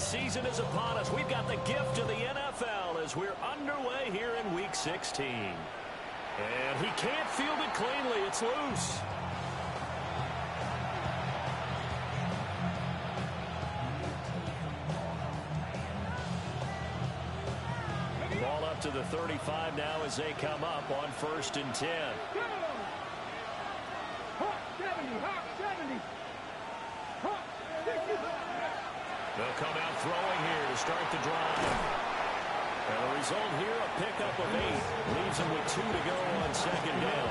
season is upon us. We've got the gift of the NFL as we're underway here in Week 16. And he can't field it cleanly. It's loose. Ball up to the 35 now as they come up on 1st and 10. They'll come out throwing here to start the drive. And the result here, a pickup of 8. Leaves them with 2 to go on 2nd down.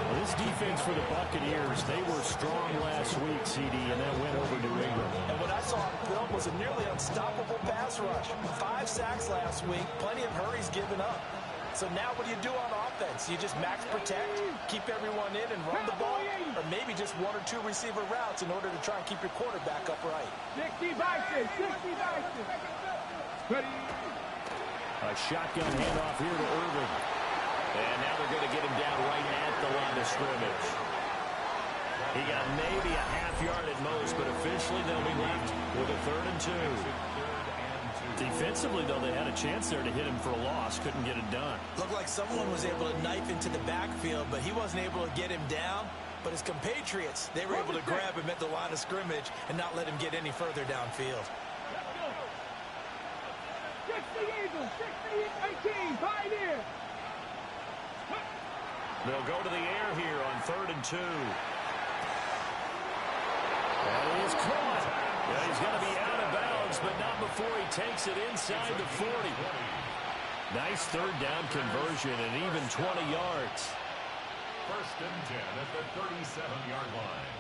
Well, this defense for the Buccaneers, they were strong last week, CD, and that went over New England. And what I saw on film was a nearly unstoppable pass rush. 5 sacks last week, plenty of hurries given up. So now what do you do on offense? You just max protect, keep everyone in and run the ball, or maybe just 1 or 2 receiver routes in order to try and keep your quarterback upright. 60 Bison, 60 Bison. A shotgun handoff here to Irvin. And now they're going to get him down right at the line of scrimmage. He got maybe a half yard at most, but officially they'll be left with a 3rd and 2. Defensively, though, they had a chance there to hit him for a loss. Couldn't get it done. Looked like someone was able to knife into the backfield, but he wasn't able to get him down. But his compatriots, they were able to grab him at the line of scrimmage and not let him get any further downfield. 60 Eagles, 60, 18, Pioneer. They'll go to the air here on 3rd and 2. That is caught. Yeah, he's going to be out of bounds, but not before he takes it inside the 40. Nice 3rd down conversion and even 20 yards. 1st and 10 at the 37-yard line.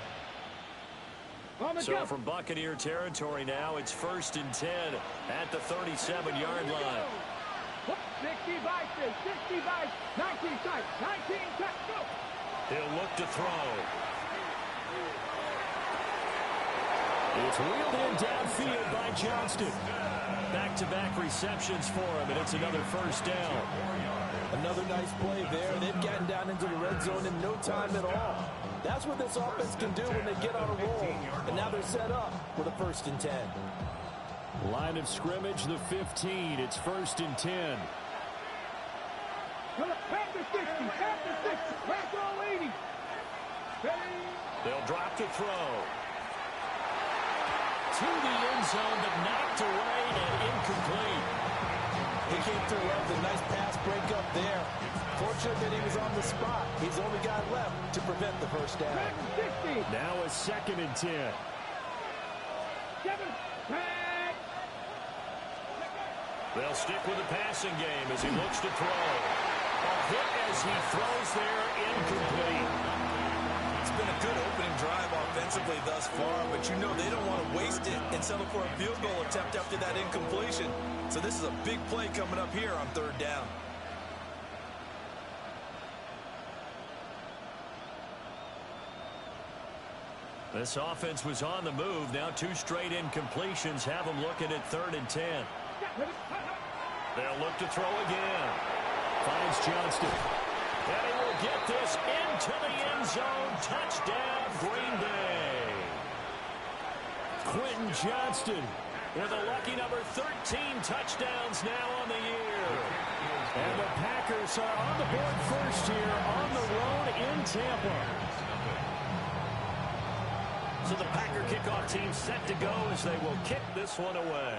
So from Buccaneer territory now, it's 1st and 10 at the 37-yard line. 60 Bison, 60 Bison, 19 tight, 19 tight, go. He'll look to throw. It's wheeled in downfield by Johnston. Back-to-back receptions for him, and it's another 1st down. Another nice play there. They've gotten down into the red zone in no time at all. That's what this offense can do when they get on a roll. And now they're set up with a 1st and 10. Line of scrimmage, the 15. It's 1st and 10. Back to 60, back to 60, back to 80. They'll drop to throw. To the end zone, but knocked away and incomplete. He came through well with a nice pass break up there. Fortunate that he was on the spot. He's the only guy left to prevent the 1st down. Now a 2nd and 10. They'll stick with the passing game as he looks to throw. A hit as he throws there, incomplete. It's been a good opening drive offensively thus far, but you know they don't want to waste it and settle for a field goal attempt after that incompletion. So this is a big play coming up here on 3rd down. This offense was on the move. Now 2 straight incompletions have them looking at 3rd and 10. They'll look to throw again. Finds Johnston. And he will get this into the end zone. Touchdown, Green Bay. Quentin Johnston with a lucky number 13 touchdowns now on the year. And the Packers are on the board first here on the road in Tampa. So the Packer kickoff team set to go as they will kick this one away.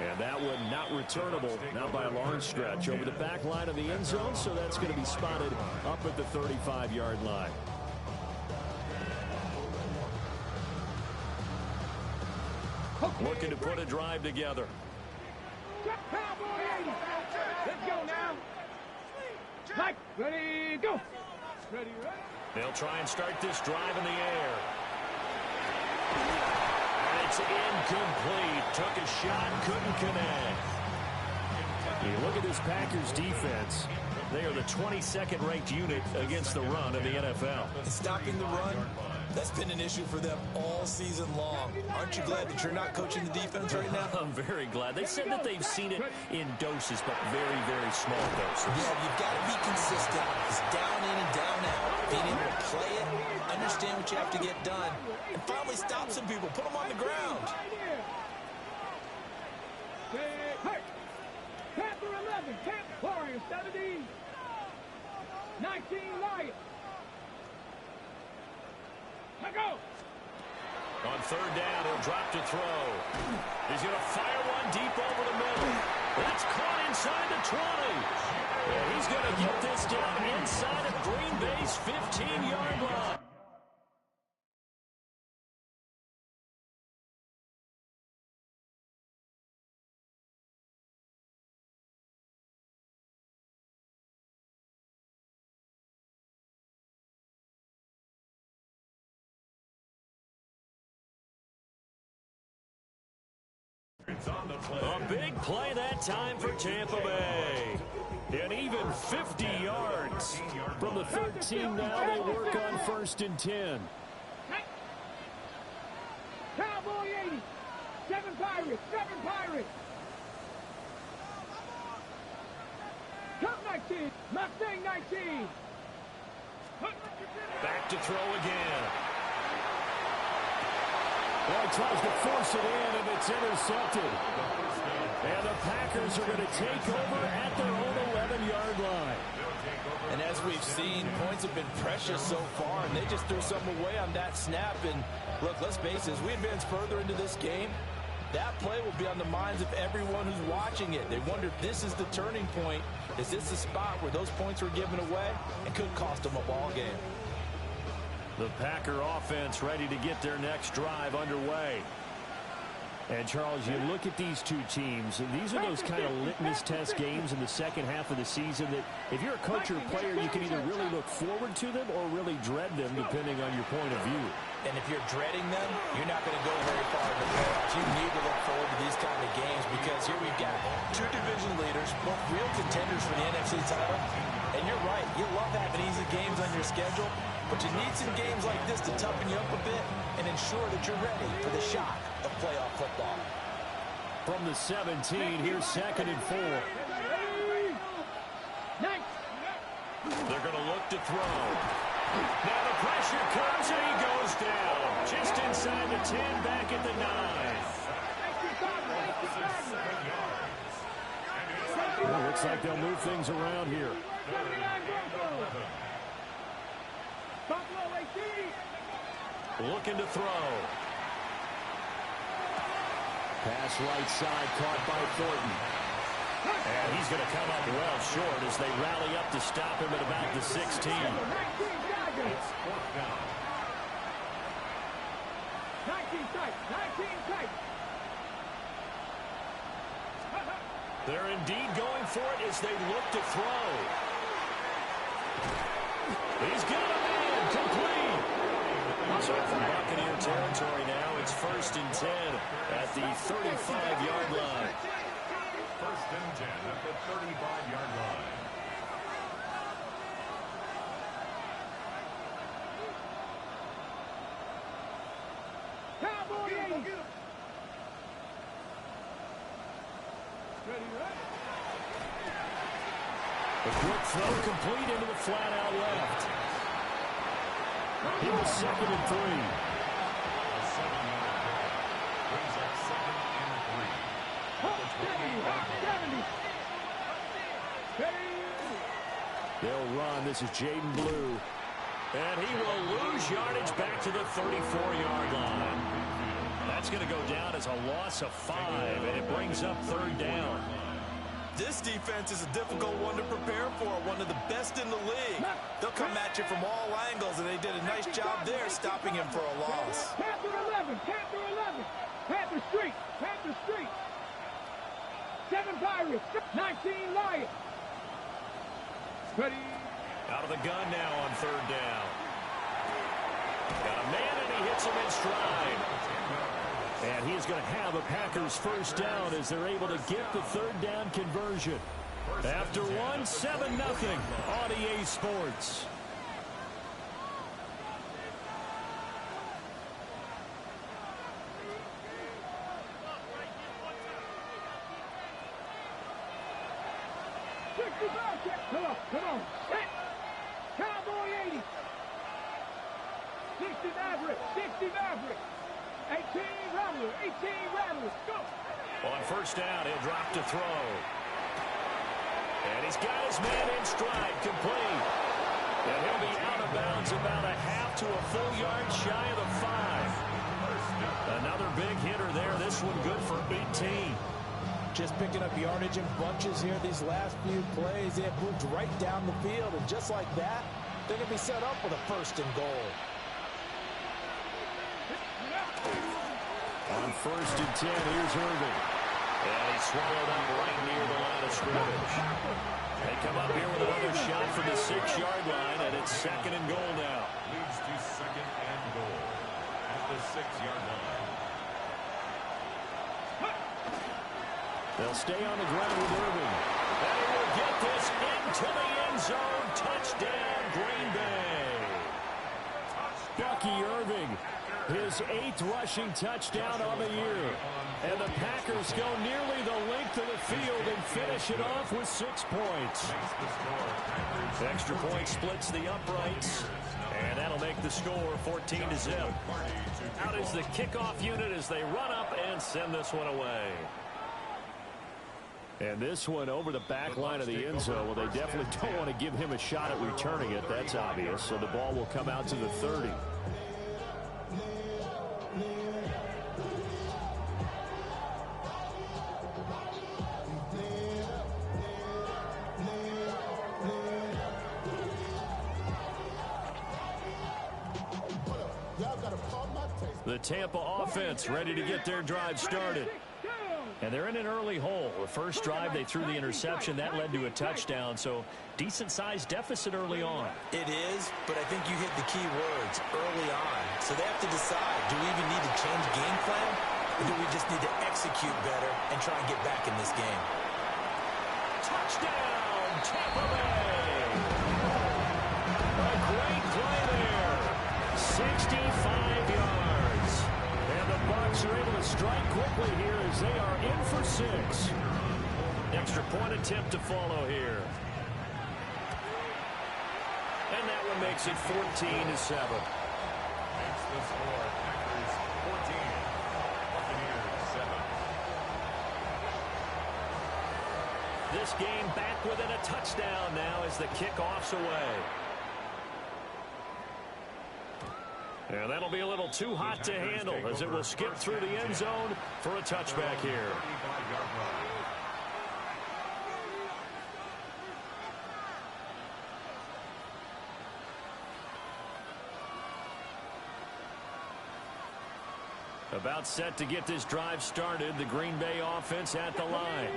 And that one not returnable, not by a long stretch, over the back line of the end zone, so that's going to be spotted up at the 35-yard line. Looking to put a drive together. Let's go now. Mike, ready, go. Ready, ready. They'll try and start this drive in the air. And it's incomplete. Took a shot, couldn't connect. You look at this Packers defense. They are the 22nd ranked unit against the run in the NFL. Stopping the run, that's been an issue for them all season long. Aren't you glad that you're not coaching the defense right now? I'm very glad. They said that they've seen it in doses, but very, very small doses. Yeah, you've got to be consistent. It's down in and down out. Being able to play it, understand what you have to get done, and finally stop some people, put them on the ground. Panther 11, Panther Warriors 17, 19 Lions. Let go. On third down, he'll drop to throw. He's going to fire one deep over the middle. That's caught inside the 20. And he's going to get this down inside of Green Bay's 15-yard line. A big play that time for Tampa Bay. And even 50 yards. From the 13 now, they work on 1st and 10. Cowboy 80. 7 Pirates. 7 Pirates. Cup 19. Mustang 19. Back to throw again. Well, he tries to force it in, and it's intercepted. And the Packers are going to take over at their own 11-yard line. And as we've seen, points have been precious so far, and they just threw some away on that snap. And look, let's face it, as we advance further into this game, that play will be on the minds of everyone who's watching it. They wonder if this is the turning point. Is this the spot where those points were given away? It could cost them a ball game. The Packer offense ready to get their next drive underway. And, Charles, you look at these two teams, and these are those kind of litmus test games in the second half of the season that if you're a coach or a player, you can either really look forward to them or really dread them, depending on your point of view. And if you're dreading them, you're not going to go very far in the playoffs. You need to look forward to these kind of games because here we've got two division leaders, both real contenders for the NFC title. And you're right, you love having easy games on your schedule, but you need some games like this to toughen you up a bit and ensure that you're ready for the shock of playoff football. From the 17, here's 2nd and 4. They're going to look to throw. Now the pressure comes and he goes down. Just inside the 10, back at the 9. Well, looks like they'll move things around here. Looking to throw. Pass right side, caught by Thornton. And he's going to come up well short as they rally up to stop him at about the 16. It's 4th down. 19 tight. 19 tight. They're indeed going for it as they look to throw. He's got a man complete. So from Buccaneer territory now, it's 1st and 10 at the 35-yard line. 1st and 10 at the 35-yard line. Cowboy 80. The quick throw complete into the flat out left. He was 2nd and 3. A 7-yard gain. Brings up 2nd and 3. They'll run. This is Jaden Blue. And he will lose yardage back to the 34-yard line. That's going to go down as a loss of 5, and it brings up 3rd down. This defense is a difficult one to prepare for, one of the best in the league. They'll come at you from all angles, and they did a nice job there stopping him for a loss. Panther 11, Panther 11, Panther Street, Panther Street. 7 Pirates, 19 Lions. Ready. Out of the gun now on 3rd down. Got a man, and he hits him in stride. And he is going to have a Packers 1st down as they're able to get the 3rd down conversion. After one, 7-0 on EA Sports. Come on. Hit. Cowboy 80. 60 Maverick. 60 Maverick. 18 Rattler. 18 Rattler. Go. On first down, he'll drop to throw. And he's got his man in stride, complete. And he'll be out of bounds about a half to a full yard shy of the 5. Another big hitter there. This one good for 18. Just picking up yardage in bunches here these last few plays. They have moved right down the field, and just like that, they're going to be set up with a 1st and goal. On 1st and 10, here's Irving. And he's swallowed up right near the line of scrimmage. They come up here with another shot from the 6-yard line, and it's 2nd and goal now. Leads to 2nd and goal at the 6-yard line. They'll stay on the ground with Irving. And he will get this into the end zone. Touchdown, Green Bay. Bucky Irving, his 8th rushing touchdown on the year. And the Packers go nearly the length of the field and finish it off with 6 points. Extra point splits the uprights. And that'll make the score 14-0. Out is the kickoff unit as they run up and send this one away. And this one over the back line of the end zone. Well, they definitely don't want to give him a shot at returning it. That's obvious. So the ball will come out to the 30. The Tampa offense ready to get their drive started. And they're in an early hole. The first drive, they threw the interception. That led to a touchdown, so decent-sized deficit early on. It is, but I think you hit the key words, early on. So they have to decide, do we even need to change game plan, or do we just need to execute better and try and get back in this game? Touchdown, Tampa Bay! A great play there. 65 yards. And the Bucs are able to strike quickly here as they are in for 6. Extra point attempt to follow here. And that one makes it 14-7. Makes the score Packers 14, Buccaneers 7. This game back within a touchdown now as the kickoff's away. And that'll be a little too hot to handle as it will skip through the end zone for a touchback here. About set to get this drive started, the Green Bay offense at the line.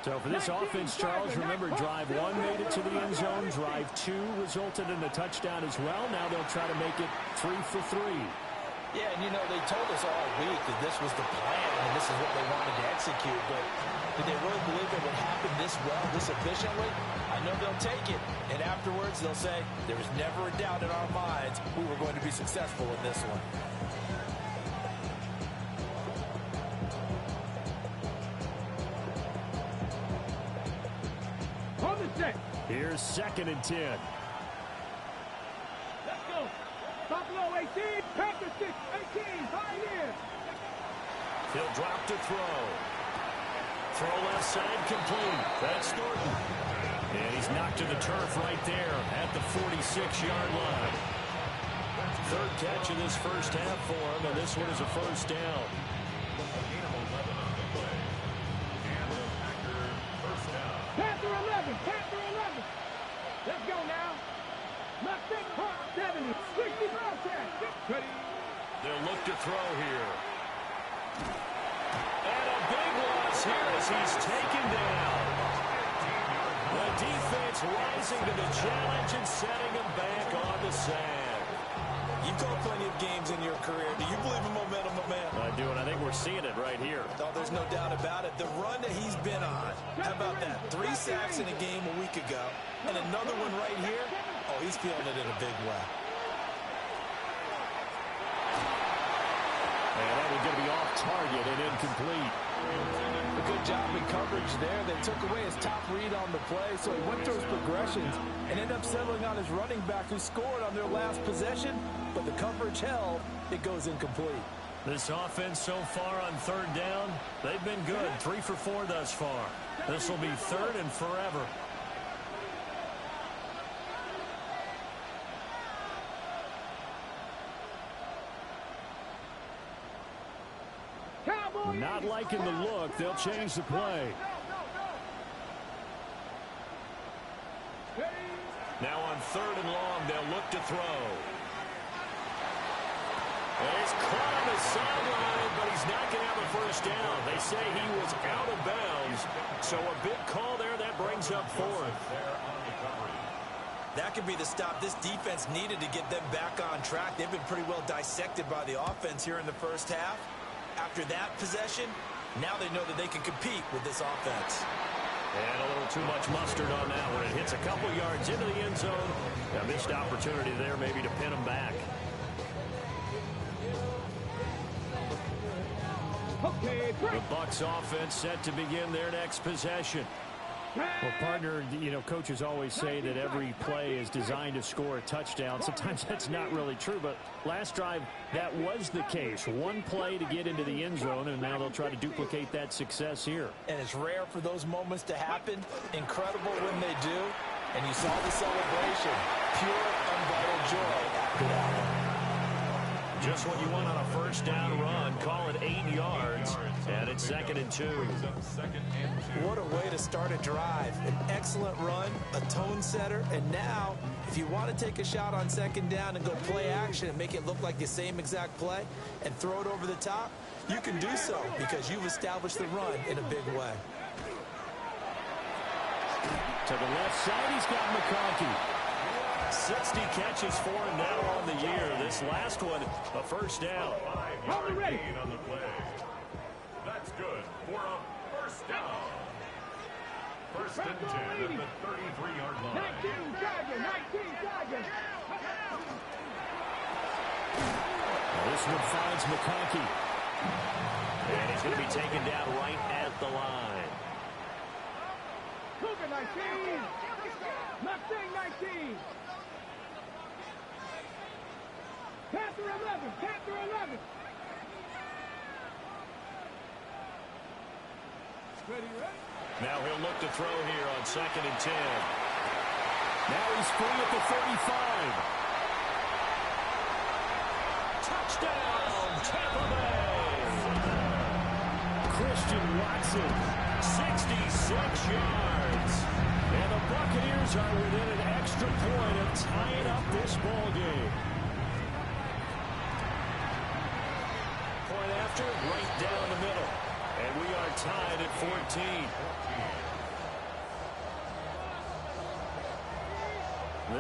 So for this offense, Charles, remember drive 1 made it to the end zone. Drive 2 resulted in a touchdown as well. Now they'll try to make it 3 for 3. Yeah, and you know, they told us all week that this was the plan and this is what they wanted to execute, but did they really believe it would happen this well, this efficiently? I know they'll take it, and afterwards they'll say, there was never a doubt in our minds we were going to be successful in this one. Here's 2nd and 10. Let's go. Buffalo 18, Packers 6, 18, Pioneer. He'll drop to throw. Throw left side complete. That's Thornton. And he's knocked to the turf right there at the 46-yard line. 3rd catch of this first half for him, and this one is a first down. Panther 11, Panther 11. Let's go now. Left six, 70, 60 broadcast. Ready. They'll look to throw here. And a big loss here as he's taken down. The defense rising to the challenge and setting him back on the sand. You've called plenty of games in your career. Do you believe in momentum, my man? I do, and I think we're seeing it right here. Oh, there's no doubt about it. The run that he's been on, how about that? 3 sacks in a game a week ago, and another one right here. Oh, he's feeling it in a big way. And that was going to be off target and incomplete. A good job in coverage there. They took away his top read on the play, so he went through his progressions and ended up settling on his running back who scored on their last possession, but the coverage held. It goes incomplete. This offense so far on third down, they've been good. 3 for 4 thus far. This will be third and forever. Not liking the look. They'll change the play. Now on third and long, they'll look to throw. And he's caught on the sideline, but he's not going to have a first down. They say he was out of bounds. So a big call there. That brings up fourth. That could be the stop this defense needed to get them back on track. They've been pretty well dissected by the offense here in the first half. After that possession, now they know that they can compete with this offense. And a little too much mustard on that one. It hits a couple yards into the end zone. A missed opportunity there maybe to pin them back. The Bucs offense set to begin their next possession. Well, partner, you know, coaches always say that every play is designed to score a touchdown. Sometimes that's not really true, but last drive, that was the case. One play to get into the end zone, and now they'll try to duplicate that success here. And it's rare for those moments to happen. Incredible when they do. And you saw the celebration. Pure, unbridled joy after that one. Just what you want on a first down run. Call it 8 yards, and it's 2nd and 2. What a way to start a drive. An excellent run, a tone setter, and now, if you want to take a shot on 2nd down and go play action and make it look like the same exact play and throw it over the top, you can do so because you've established the run in a big way. To the left side, he's got McConkey. 60 catches for him now on the year. This last one, a first down. On the play. That's good for a first down. First and 10 at the 33-yard line. 19 Chargers. This one finds McConkey. And he's going to be taken down right at the line. Cougar 19. Mustang 19. Panther 11. Ready? Now he'll look to throw here on 2nd and 10. Now he's free at the 35. Touchdown, Tampa Bay! Christian Watson, 66 yards. And the Buccaneers are within an extra point of tying up this ball game. Point after, right down the middle. And we are tied at 14.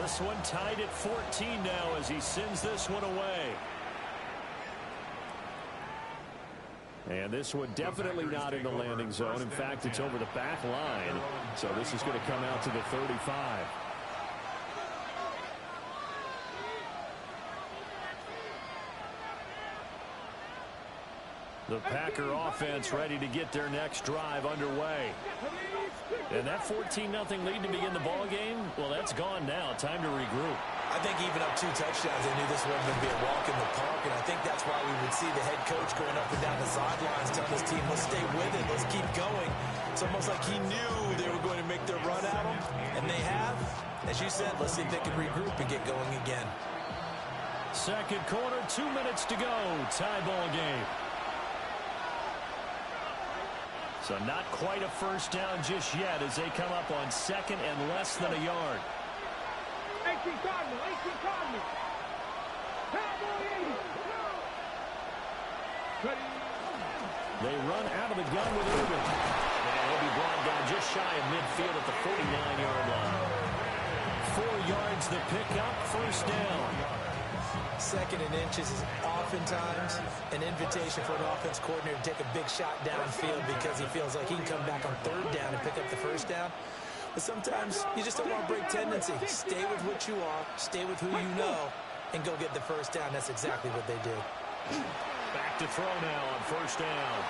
This one tied at 14 now as he sends this one away. And this one definitely not in the landing zone. In fact, it's over the back line. So this is going to come out to the 35. The Packer offense ready to get their next drive underway. And that 14-0 lead to begin the ball game, well, that's gone now. Time to regroup. I think even up 2 touchdowns, they knew this wasn't going to be a walk in the park, and I think that's why we would see the head coach going up and down the sidelines telling his team, let's stay with it, let's keep going. It's almost like he knew they were going to make their run at him, and they have. As you said, let's see if they can regroup and get going again. Second quarter, 2 minutes to go. Tie ball game. So not quite a first down just yet as they come up on 2nd and less than a yard. 18 Cardinals. Cowboy 80. Ready? They run out of the gun with Urban. And he'll be brought down just shy of midfield at the 49-yard line. 4 yards the pickup, first down. Second and inches is oftentimes an invitation for an offense coordinator to take a big shot downfield because he feels like he can come back on third down and pick up the first down. But sometimes you just don't want to break tendency. Stay with what you are, stay with who you know, and go get the first down. That's exactly what they did. Back to throw now on first down.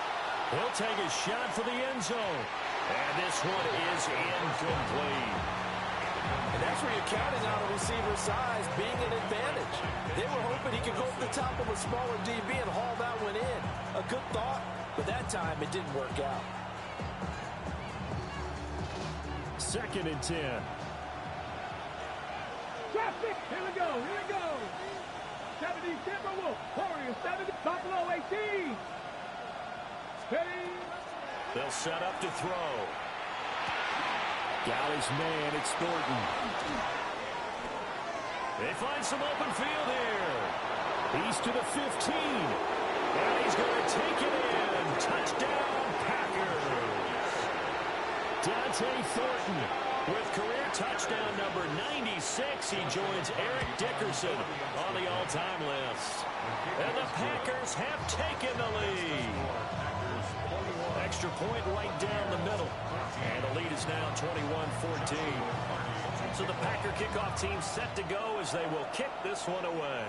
He'll take a shot for the end zone. And this one is incomplete. And that's where you're counting on a receiver's size being an advantage. They were hoping he could go over the top of a smaller DB and haul that one in. A good thought, but that time it didn't work out. 2nd and 10. Traffic. Here we go. Here we go. 70 Timberwolves. Warriors 70. Buffalo 18. Steady. They'll set up to throw. Galley's man, it's Thornton. They find some open field here. He's to the 15. And he's going to take it in. Touchdown, Packers. Dante Thornton with career touchdown number 96. He joins Eric Dickerson on the all-time list. And the Packers have taken the lead. Extra point right down the middle. And the lead is now 21-14. So the Packer kickoff team set to go as they will kick this one away.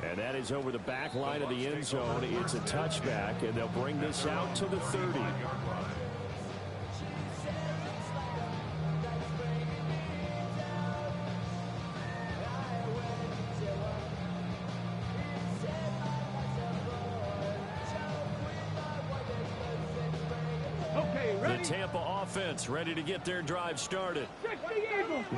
And that is over the back line of the end zone. It's a touchback, and they'll bring this out to the 30. The Tampa offense ready to get their drive started.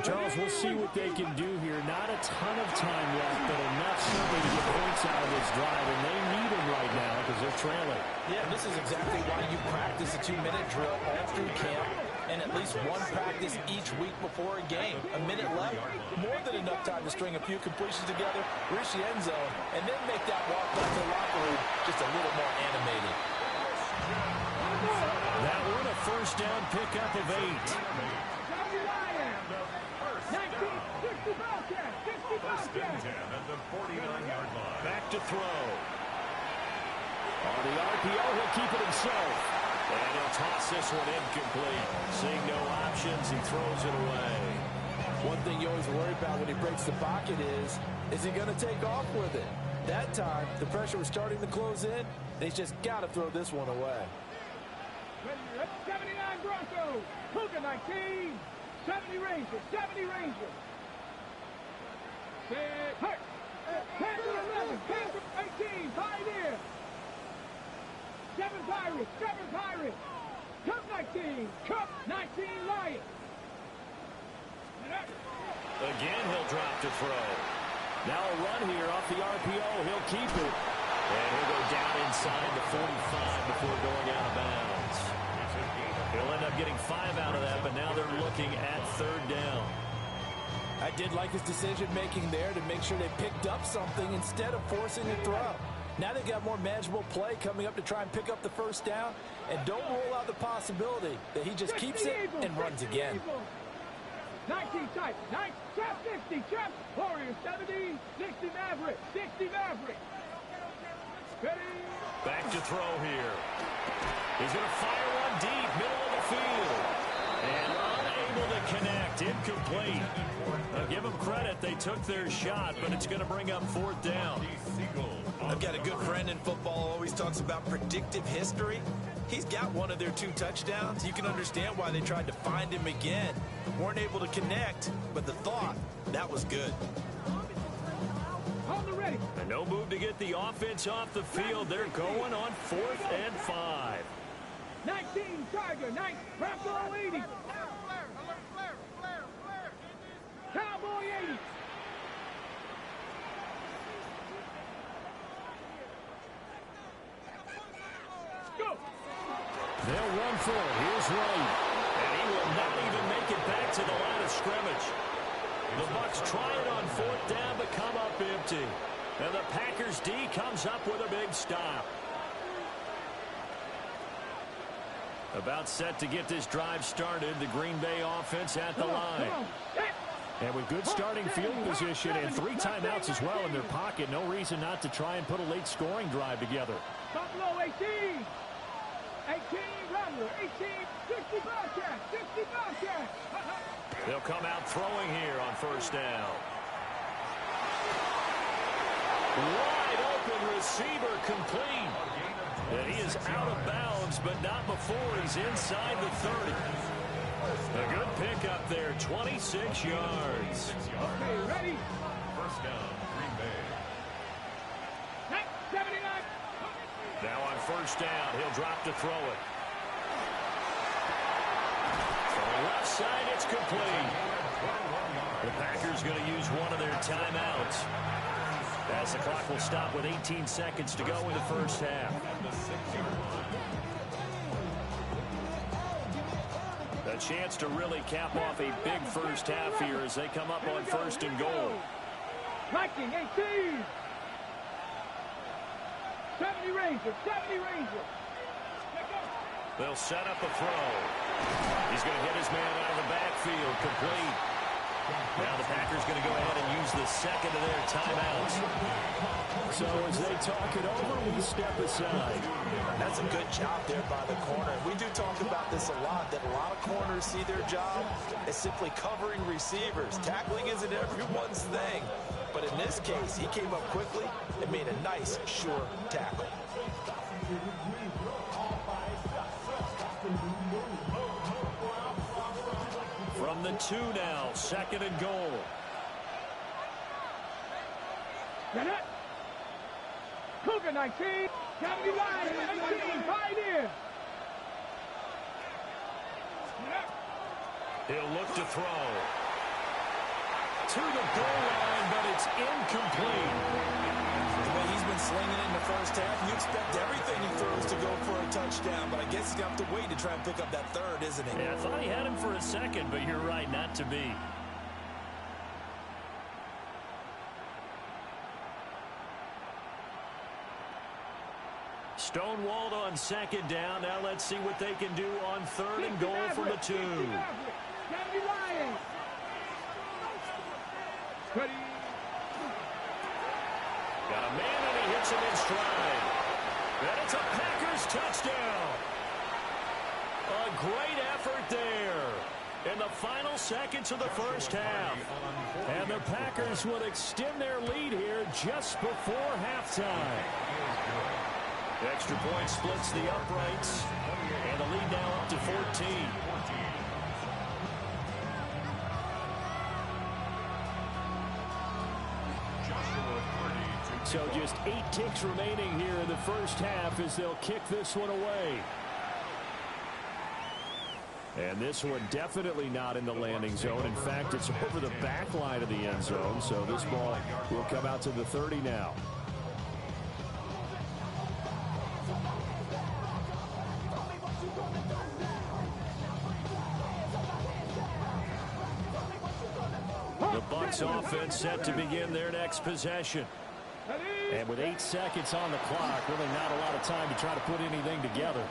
Charles, we'll see what they can do here. Not a ton of time left, but enough certainly to get points out of this drive, and they need them right now because they're trailing. Yeah, this is exactly why you practice a 2-minute drill all through camp and at least one practice each week before a game. A minute left, more than enough time to string a few completions together, reach the end zone, and then make that walk back to the locker room just a little more animated. That one a first down pickup of 8. First and 10 at the 49-yard line. Back to throw. On the RPO, he'll keep it himself. And he'll toss this one incomplete. Seeing no options, he throws it away. One thing you always worry about when he breaks the pocket is he going to take off with it? That time, the pressure was starting to close in, and he's just got to throw this one away. 79 Broncos. Luka 19. 70 Rangers. 70 Rangers. Hurt. Panther 11. Panther 18. Pioneer. 7 Pirates. 7 Pirates. Cup 19. Cup 19 Lions. Again, he'll drop to throw. Now a run here off the RPO. He'll keep it. And he'll go down inside the 45 before going out of bounds. He'll end up getting 5 out of that, but now they're looking at third down. I did like his decision-making there to make sure they picked up something instead of forcing a throw. Now they got more manageable play coming up to try and pick up the first down, and don't rule out the possibility that he just keeps it and runs again. 19 type, 9, Chap 50, Chap, Warriors 70, 60 Maverick, 60 Maverick. Ready? Back to throw here. He's going to fire one deep, middle of the field. And unable to connect, incomplete. Now give them credit, they took their shot, but it's going to bring up fourth down. I've got a good friend in football, always talks about predictive history. He's got one of their 2 touchdowns. You can understand why they tried to find him again. Weren't able to connect, but the thought, that was good. On the ready. And no move to get the offense off the field. They're going on 4th and 5. 19 Tiger, 9, Bronco 80. Cowboy 80. Go. They'll run for it. Here's Wright. And he will not even make it back to the line of scrimmage. The Bucs try it on 4th down, but come up empty. And the Packers D comes up with a big stop. About set to get this drive started. The Green Bay offense at the line. And with good starting field position and 3 timeouts as well in their pocket, no reason not to try and put a late scoring drive together. Buffalo 18. 18, Rattler. 18, 65 catch. 65 catch. They'll come out throwing here on first down. Wide open receiver complete. And he is out of bounds, but not before he's inside the 30. A good pickup there, 26 yards. Okay, ready? First down, Green Bay. 79. Now on first down, he'll drop to throw it. From the left side, it's complete. The Packers going to use one of their timeouts, as the clock will stop with 18 seconds to go in the first half. A chance to really cap off a big first half here as they come up on first and goal. Viking 18. 70 Ranger. 70 Ranger. They'll set up a throw. He's going to hit his man out of the backfield, complete. Now the Packers going to go ahead and use the second of their timeouts. So as they talk it over, we step aside. That's a good job there by the corner. We do talk about this a lot, that a lot of corners see their job as simply covering receivers. Tackling isn't everyone's thing. But in this case, he came up quickly and made a nice, sure tackle. From the 2 now, second and goal. Get it. Cougar 19. 70 Lions 18. Pioneer. He'll look to throw. To the goal line, but it's incomplete. The way he's been slinging it in the first half, you expect everything he throws to go for a touchdown, but I guess he's going to have to wait to try and pick up that third, isn't he? Yeah, I thought he had him for a second, but you're right, not to be. Stonewalled on second down. Now let's see what they can do on third and goal from the 2. 70 Lions. Ready. Got a man and he hits him in stride. And it's a Packers touchdown. A great effort there in the final seconds of the first half. And the Packers would extend their lead here just before halftime. The extra point splits the uprights. And the lead now up to 14. So just 8 ticks remaining here in the first half as they'll kick this one away. And this one definitely not in the landing zone. In fact, it's over the back line of the end zone. So this ball will come out to the 30 now. The Bucs offense set to begin their next possession. And with 8 seconds on the clock, really not a lot of time to try to put anything together.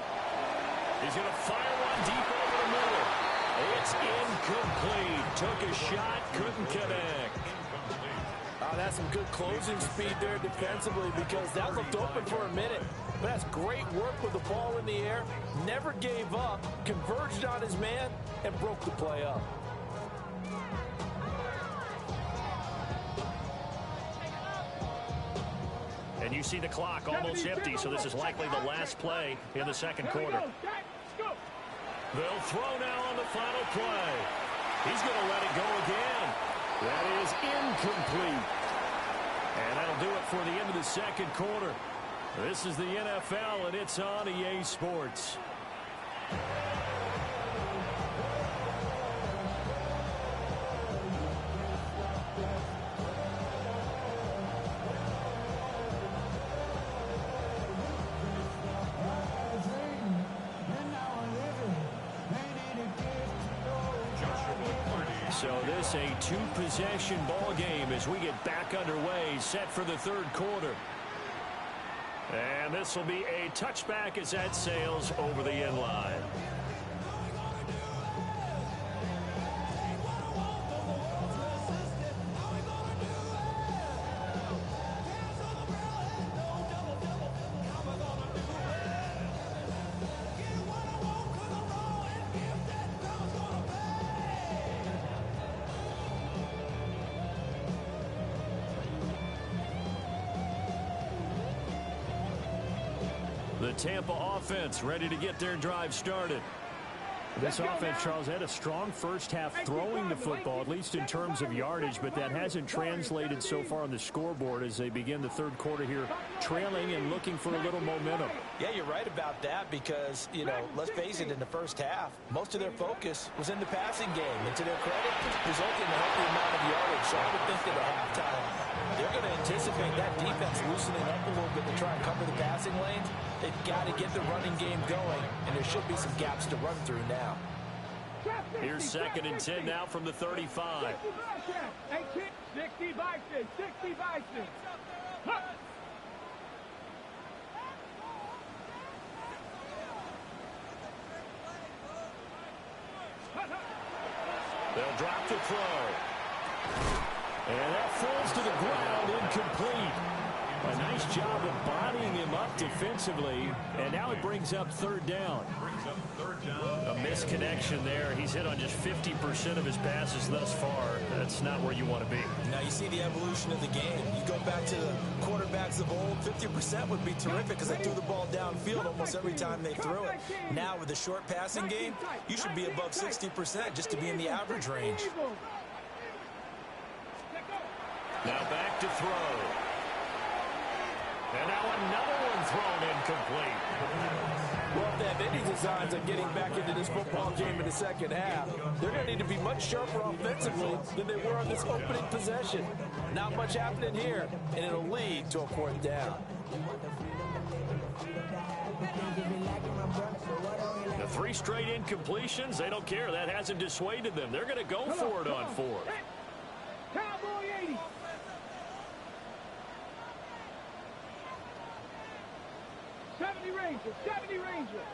He's going to fire one deep over the middle. It's incomplete. Took a shot, couldn't connect. That's some good closing speed there defensively, because that looked open for a minute. But that's great work with the ball in the air. Never gave up, converged on his man, and broke the play up. And you see the clock almost empty, so this is likely the last play in the second quarter. They'll throw now on the final play. He's going to let it go again. That is incomplete. And that'll do it for the end of the second quarter. This is the NFL, and it's on EA Sports. So this a 2-possession ball game as we get back underway, set for the third quarter. And this will be a touchback as that sails over the end line. Tampa offense ready to get their drive started. This offense, Charles, had a strong first half throwing the football, at least in terms of yardage, but that hasn't translated so far on the scoreboard as they begin the third quarter here, trailing and looking for a little momentum. Yeah, you're right about that because, you know, let's face it, in the first half, most of their focus was in the passing game. And to their credit, resulting in a healthy amount of yardage. So I would think that at halftime, they're going to anticipate that defense loosening up a little bit to try and cover the passing lanes. They've got to get the running game going, and there should be some gaps to run through now. Here's 2nd and 10 now from the 35. 60 Bison, 60 Bison. They'll drop the throw. And that falls to the ground, incomplete. A nice job of bodying him up defensively, and now it brings up 3rd down. A misconnection there. He's hit on just 50% of his passes thus far. That's not where you want to be. Now you see the evolution of the game. You go back to the quarterbacks of old, 50% would be terrific because they threw the ball downfield almost every time they threw it. Now with the short passing game, you should be above 60% just to be in the average range. Now back to throw. And now another one thrown incomplete. Well, if they have any designs on getting back into this football game in the second half, they're going to need to be much sharper offensively than they were on this opening possession. Not much happening here, and it'll lead to a 4th down. The 3 straight incompletions, they don't care. That hasn't dissuaded them. They're going to go for it on 4th. Cowboy 80. 70 Ranger, 70 Ranger.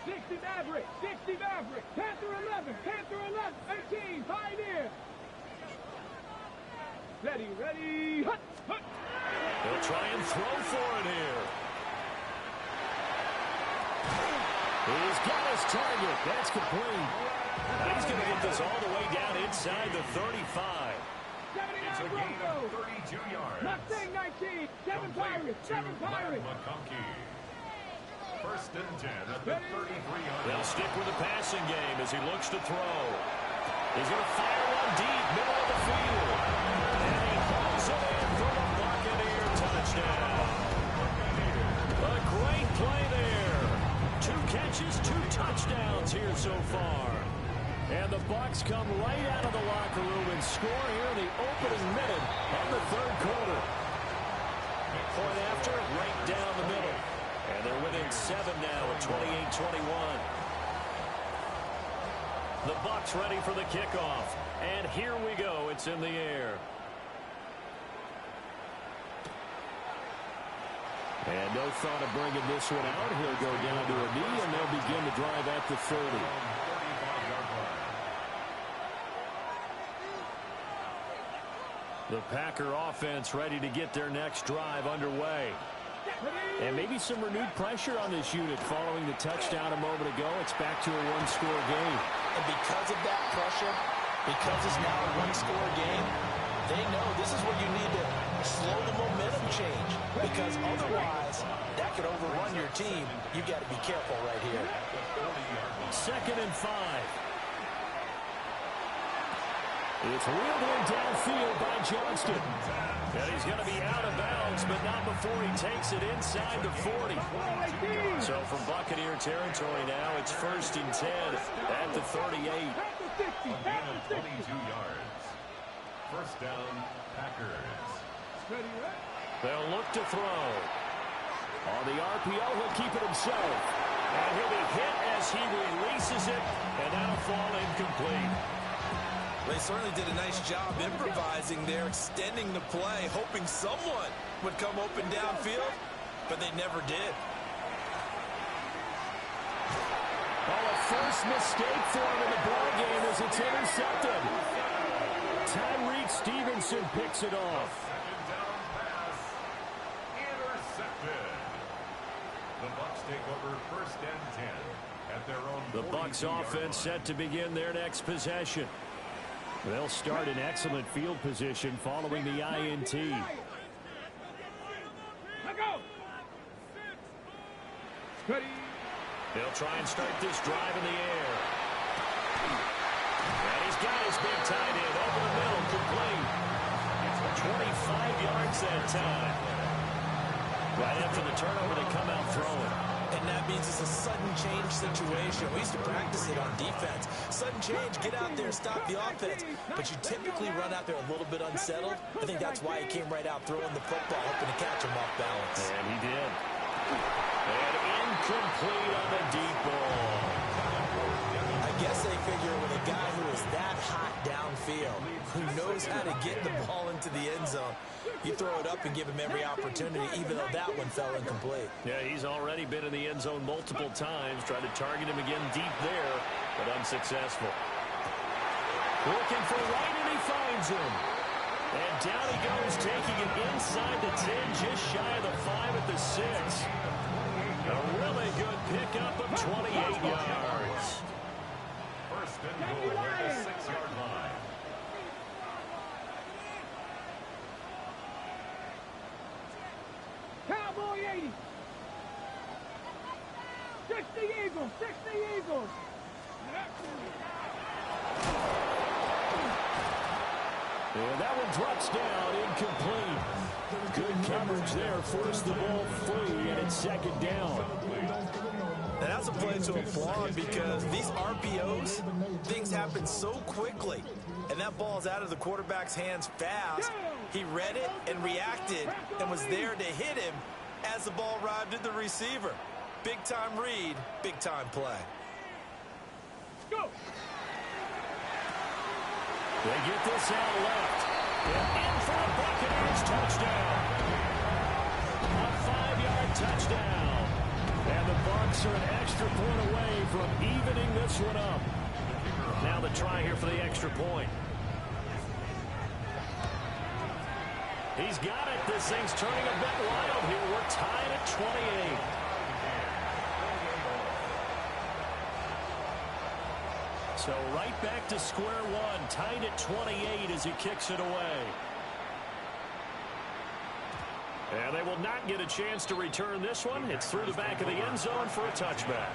60 Maverick, 60 Maverick. Panther 11, Panther 11, 18, Pioneer. Ready, ready, hut, hut. They'll try and throw for it here. He's got his target. That's complete. Now he's going to get this all the way down inside the 35. It's a gain of 32 yards. Mustang 19, 7 Pirates, 7 Pirates. McConkey. 1st and 10 at the 33-yard. They'll stick with the passing game as he looks to throw. He's going to fire one deep, middle of the field. And he hauls it in for the Buccaneer touchdown. A great play there. 2 catches, 2 touchdowns here so far. And the Bucs come right out of the locker room and score here in the opening minute of the 3rd quarter. Point after, right down the middle. And they're within 7 now at 28-21. The Bucs ready for the kickoff. And here we go. It's in the air. And no thought of bringing this one out. He'll go down to a knee, and they'll begin the drive at the 30. The Packer offense ready to get their next drive underway. And maybe some renewed pressure on this unit following the touchdown a moment ago. It's back to a 1-score game. And because of that pressure, because it's now a 1-score game, they know this is where you need to slow the momentum change. Because otherwise, that could overrun your team. You've got to be careful right here. 2nd and 5. It's reeled in downfield by Johnston. And he's going to be out of bounds, but not before he takes it inside the 40. So from Buccaneer territory now, it's 1st and 10 at the 38. 22 yards. 1st down, Packers. They'll look to throw. On the RPO, he'll keep it himself. And he'll be hit as he releases it, and that'll fall incomplete. They certainly did a nice job improvising there, extending the play, hoping someone would come open downfield, but they never did. Oh, a first mistake for him in the ballgame as it's intercepted. Tyreek Stevenson picks it off. Second down pass. Intercepted. The Bucs take over 1st and 10 at their own. The Bucs offense set to begin their next possession. They'll start in excellent field position following the INT. He'll try and start this drive in the air. And he's got his big tight end over the middle, complete. 25 yards that time. Right after the turnover, they come out throwing. And that means it's a sudden change situation. We used to practice it on defense. Sudden change, get out there, stop the offense. But you typically run out there a little bit unsettled. I think that's why he came right out throwing the football, hoping to catch him off balance. And he did. And incomplete on the deep ball. I guess they figure with a guy who is that hot downfield, who knows how to get the ball into the end zone, you throw it up and give him every opportunity, even though that one fell incomplete. Yeah, he's already been in the end zone multiple times. Tried to target him again deep there, but unsuccessful. Looking for right, and he finds him. And down he goes, taking it inside the 10, just shy of the 5 at the 6. A really good pickup of 28 yards. First and goal at the 6-yard line. Cowboy 80. 60 Eagles. 60 Eagles. And that one drops down, incomplete. Good coverage there, forced the ball free, and it's second down. And that's a play to applaud because these RPOs, things happen so quickly. And that ball's out of the quarterback's hands fast. He read it and reacted and was there to hit him as the ball arrived at the receiver. Big-time read, big-time play. Go! They get this out left. And in for a Buccaneers touchdown. A 5-yard touchdown. And the Bucs are an extra point away from evening this one up. Now the try here for the extra point. He's got it. This thing's turning a bit wild here. We're tied at 28. So right back to square one, tied at 28 as he kicks it away. And they will not get a chance to return this one. It's through the back of the end zone for a touchback.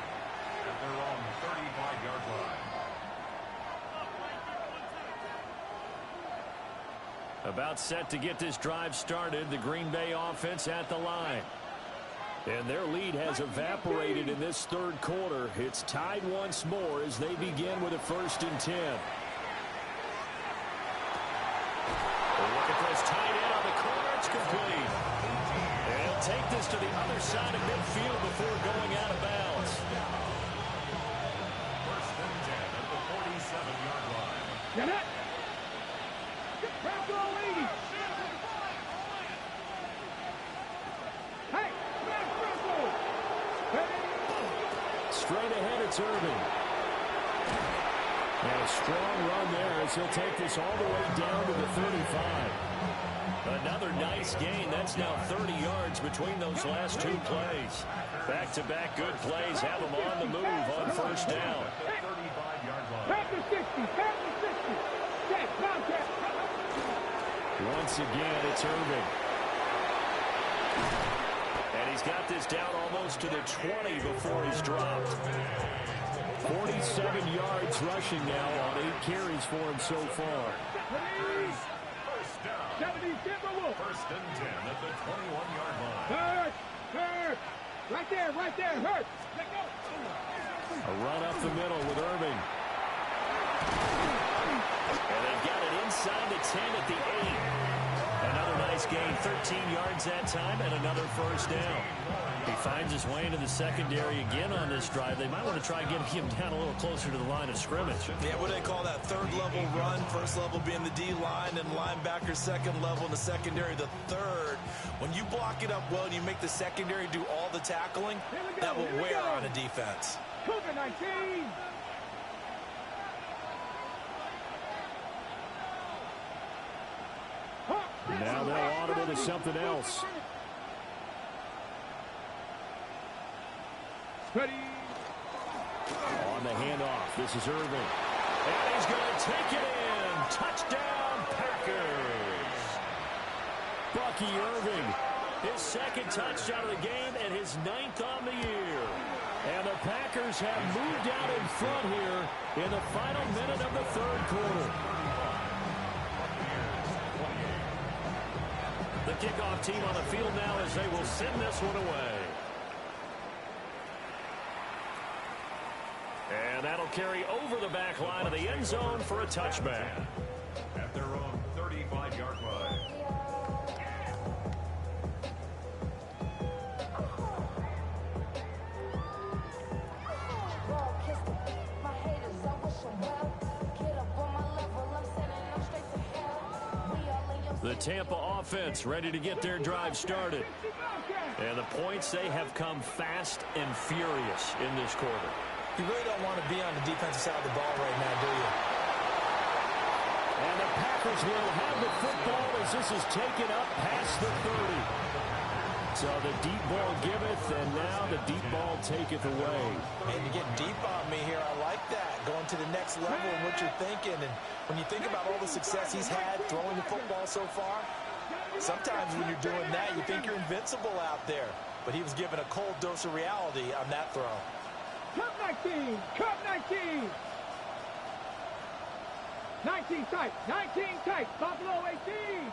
They're on the 35-yard line. About set to get this drive started, the Green Bay offense at the line. And their lead has evaporated in this third quarter. It's tied once more as they begin with a 1st and 10. Look at this tight end on the corner. It's complete. And he'll take this to the other side of midfield before going out of bounds. 1st and 10 at the 47-yard line. Get it! Cowboy 80. Hey, Max Russell. Straight ahead, it's Irving. And a strong run there as he'll take this all the way down to the 35. Another nice gain. That's now 30 yards between those last two plays. Back-to-back good plays have them on the move on 1st down. 35-yard line. Back to 60. Back to 60. Check, contact. Once again, it's Irving. And he's got this down almost to the 20 before he's dropped. 47 yards rushing now on 8 carries for him so far. First down. 1st and 10 at the 21-yard line. Hurt. Right there, hurt. Let go. A run up the middle with Irving. And they've got it inside the 10 at the 8. Another nice gain, 13 yards that time, and another 1st down. He finds his way into the secondary again on this drive. They might want to try getting him down a little closer to the line of scrimmage. Yeah, what do they call that? 3rd level run. 1st level being the D-line and linebacker. 2nd level in the secondary, the 3rd. When you block it up well and you make the secondary do all the tackling, that will wear on a defense. COVID-19. Now they'll audible to something else. Ready. On the handoff, this is Irving. And he's going to take it in. Touchdown, Packers. Bucky Irving His second touchdown of the game and his 9th on the year. And the Packers have moved out in front here in the final minute of the third quarter. The kickoff team on the field now as they will send this one away. And that'll carry over the back line of the end zone for a touchback. At their own 35-yard line. The Tampa offense ready to get their drive started. And the points, they have come fast and furious in this quarter. You really don't want to be on the defensive side of the ball right now, do you? And the Packers will have the football as this is taken up past the 30. So the deep ball giveth, and now the deep ball taketh away. And you get deep on me here. I like that. Going to the next level and what you're thinking. And when you think about all the success he's had throwing the football so far, sometimes when you're doing that, you think you're invincible out there. But he was given a cold dose of reality on that throw. Cup 19! Cup 19! 19 tight! 19 tight! Buffalo 18!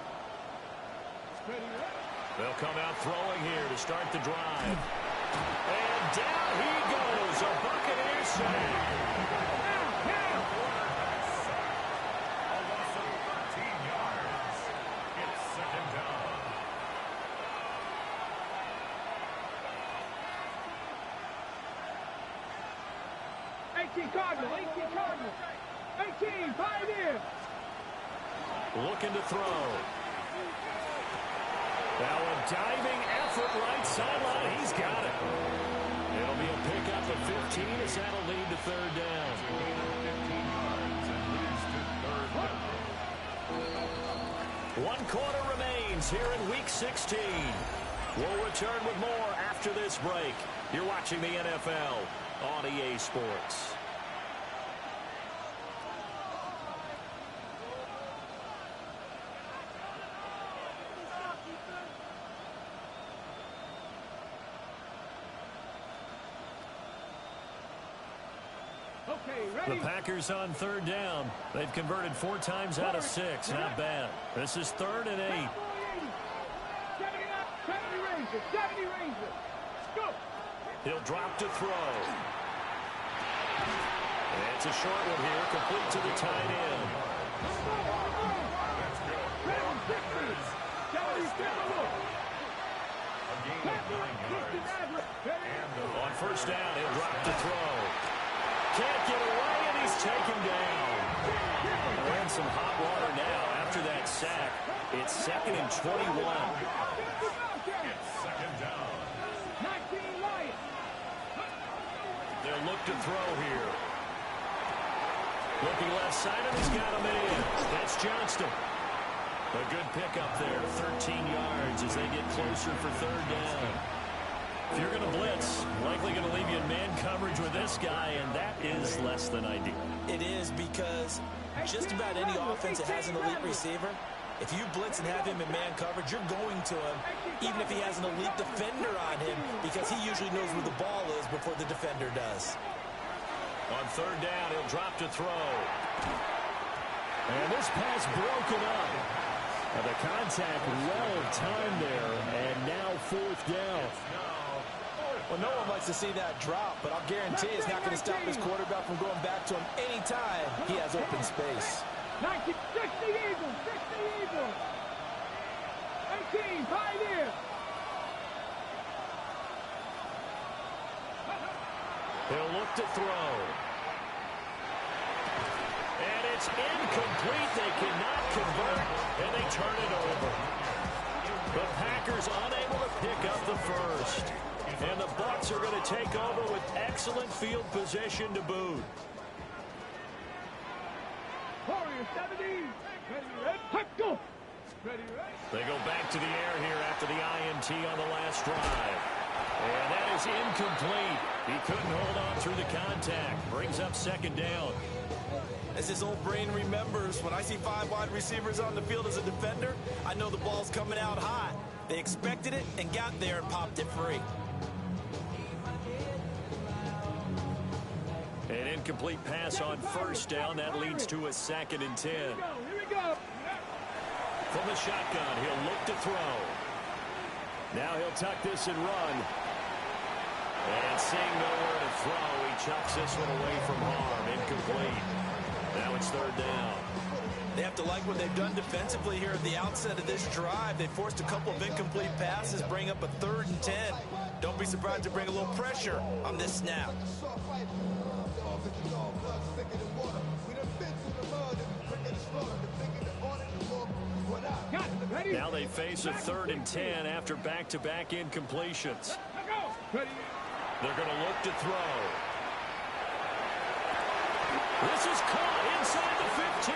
They'll come out throwing here to start the drive. And down he goes. A Buccaneer sack. A loss of 13 yards. It's second down. Cardinal, 18 Cardinal, 18 Pioneer. Looking to throw. Now a diving effort right sideline. He's got it. It'll be a pickup of 15 as that'll lead to third down. 15 yards and leads to third down. 1 quarter remains here in Week 16. We'll return with more after this break. You're watching the NFL on EA Sports. The Packers on third down. They've converted 4 times out of 6. Not bad. This is 3rd and 8. 70 Rangers. Go. He'll drop to throw. And it's a short one here, complete to the tight end. On first down, he'll drop to throw. Can't get away, and he's taken down. We're in some hot water now after that sack. It's 2nd and 21. It's second down. They'll look to throw here. Looking left side, and he's got him in. That's Johnston. A good pickup there, 13 yards as they get closer for third down. If you're going to blitz, likely going to leave you in man coverage with this guy, and that is less than ideal. It is, because just about any offense that has an elite receiver, if you blitz and have him in man coverage, you're going to him, even if he has an elite defender on him, because he usually knows where the ball is before the defender does. On third down, he'll drop to throw. And this pass broken up. And the contact well timed there, and now 4th down. Well, no one likes to see that drop, but I'll guarantee it's not going to stop his quarterback from going back to him anytime he has open space. 60 Eagles, 60 Eagles. 18 Pioneer. He'll look to throw. And it's incomplete. They cannot convert, and they turn it over. The Packers unable to pick up the first. And the Bucs are going to take over with excellent field position to boot. Warriors 70. Ready, ready, go. Ready, ready. They go back to the air here after the INT on the last drive. And that is incomplete. He couldn't hold on through the contact. Brings up 2nd down. As his old brain remembers, when I see 5 wide receivers on the field as a defender, I know the ball's coming out hot. They expected it and got there and popped it free. An incomplete pass on first down. That leads to a 2nd and 10. Here we go. From the shotgun, he'll look to throw. Now he'll tuck this and run. And seeing nowhere to throw, he chucks this one away from harm. Incomplete. Now it's 3rd down. They have to like what they've done defensively here at the outset of this drive. They forced a couple of incomplete passes, bring up a 3rd and 10. Don't be surprised to bring a little pressure on this snap. Now they face a 3rd and 10 after back-to-back incompletions. They're going to look to throw. This is caught inside the 15.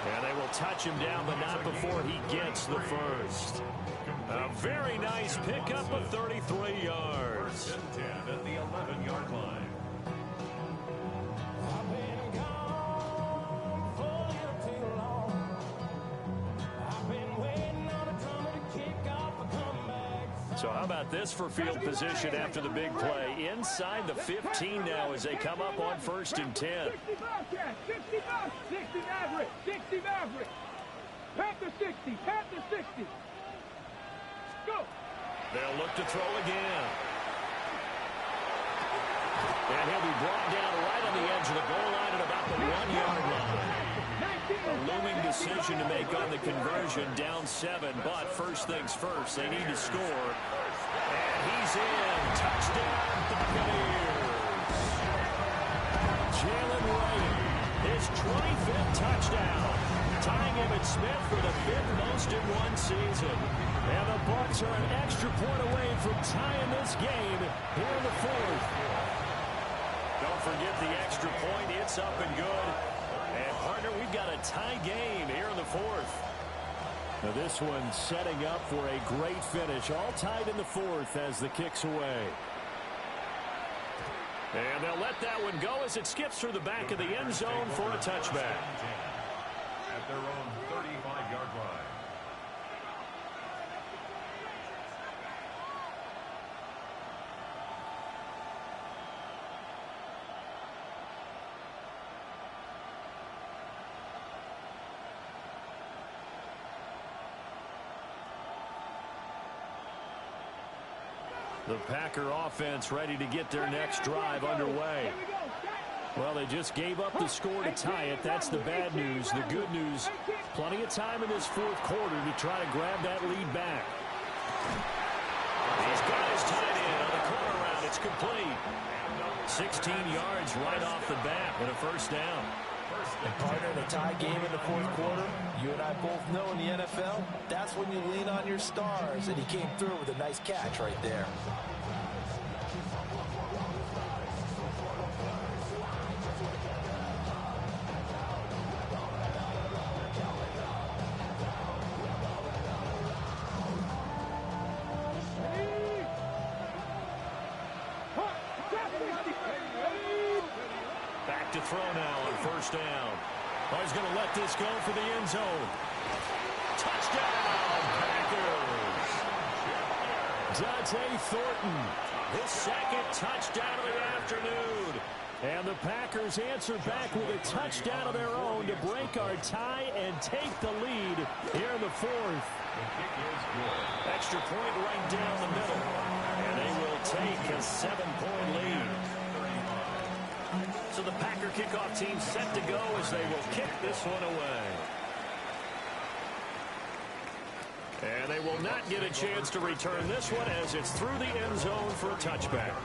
And they will touch him down, but not before he gets the first. A very nice pickup of 33 yards. 1st and 10 at the 11-yard line. So how about this for field position after the big play? Inside the 15 now as they come up on 1st and 10. 60 Maverick. 60 Maverick. Panther 60. Panther 60. Go. They'll look to throw again. And he'll be brought down right on the edge of the goal line at about the 1-yard line. A looming decision to make on the conversion, down 7, but first things first, they need to score. And he's in. Touchdown, Buccaneers. Jalen Reagor, his 25th touchdown, tying Emmitt Smith for the 5th most in one season. And the Bucs are an extra point away from tying this game here in the 4th. Don't forget the extra point. It's up and good. And, partner, we've got a tie game here in the 4th. Now this one setting up for a great finish. All tied in the 4th as the kick's away. And they'll let that one go as it skips through the back of the end zone for a touchback. At their own 35-yard line. The Packer offense ready to get their next drive underway. Well, they just gave up the score to tie it. That's the bad news. The good news, plenty of time in this 4th quarter to try to grab that lead back. These guys tied in on the corner route. It's complete. 16 yards right off the bat and a first down. And partner, in a tie game in the 4th quarter, you and I both know in the NFL, that's when you lean on your stars, and he came through with a nice catch right there. Back to throw now on first down. Oh, he's going to let this go for the end zone. Touchdown, Packers! Dante Thornton, his 2nd touchdown of the afternoon. And the Packers answer back with a touchdown of their own to break our tie and take the lead here in the 4th. Extra point right down the middle. And they will take a 7-point lead. So the Packer kickoff team set to go as they will kick this one away. And they will not get a chance to return this one as it's through the end zone for a touchback.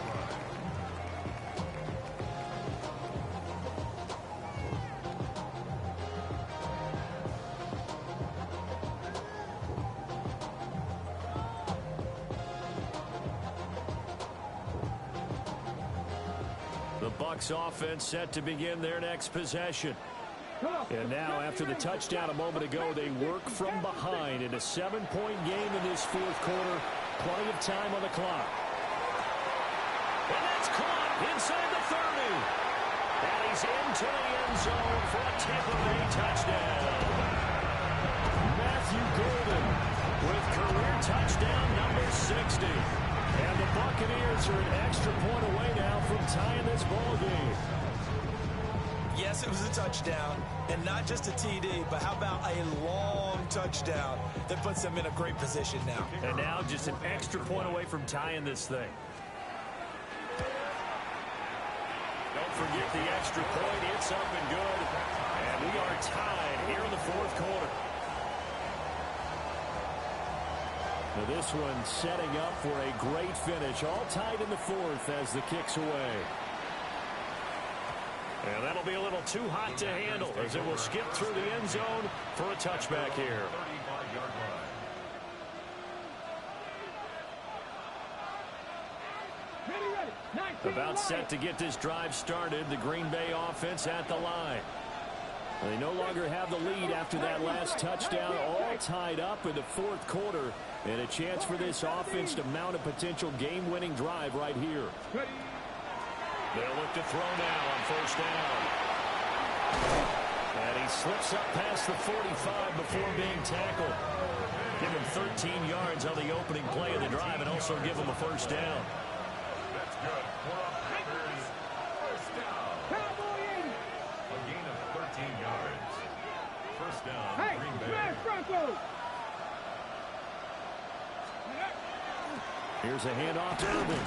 The Bucs offense set to begin their next possession. And now, after the touchdown a moment ago, they work from behind in a 7-point game in this 4th quarter. Plenty of time on the clock. And that's caught inside the 30. And he's into the end zone for a Tampa Bay touchdown. Matthew Golden with career ball game. Yes, it was a touchdown, and not just a TD, but how about a long touchdown that puts them in a great position now. And now just an extra point away from tying this thing. Don't forget the extra point. It's up and good. And we are tied here in the fourth quarter. Now this one setting up for a great finish. All tied in the fourth as the kick's away. And that'll be a little too hot to handle as it will skip through the end zone for a touchback here. 35-yard line. About set to get this drive started. The Green Bay offense at the line. They no longer have the lead after that last touchdown. All tied up in the fourth quarter. And a chance for this offense to mount a potential game-winning drive right here. They'll look to throw now on first down. And he slips up past the 45 before being tackled. Give him 13 yards on the opening play of the drive and also give him a first down. That's good. Packers. First down. A gain of 13 yards. First down, Green Bay. Here's a handoff to Irving.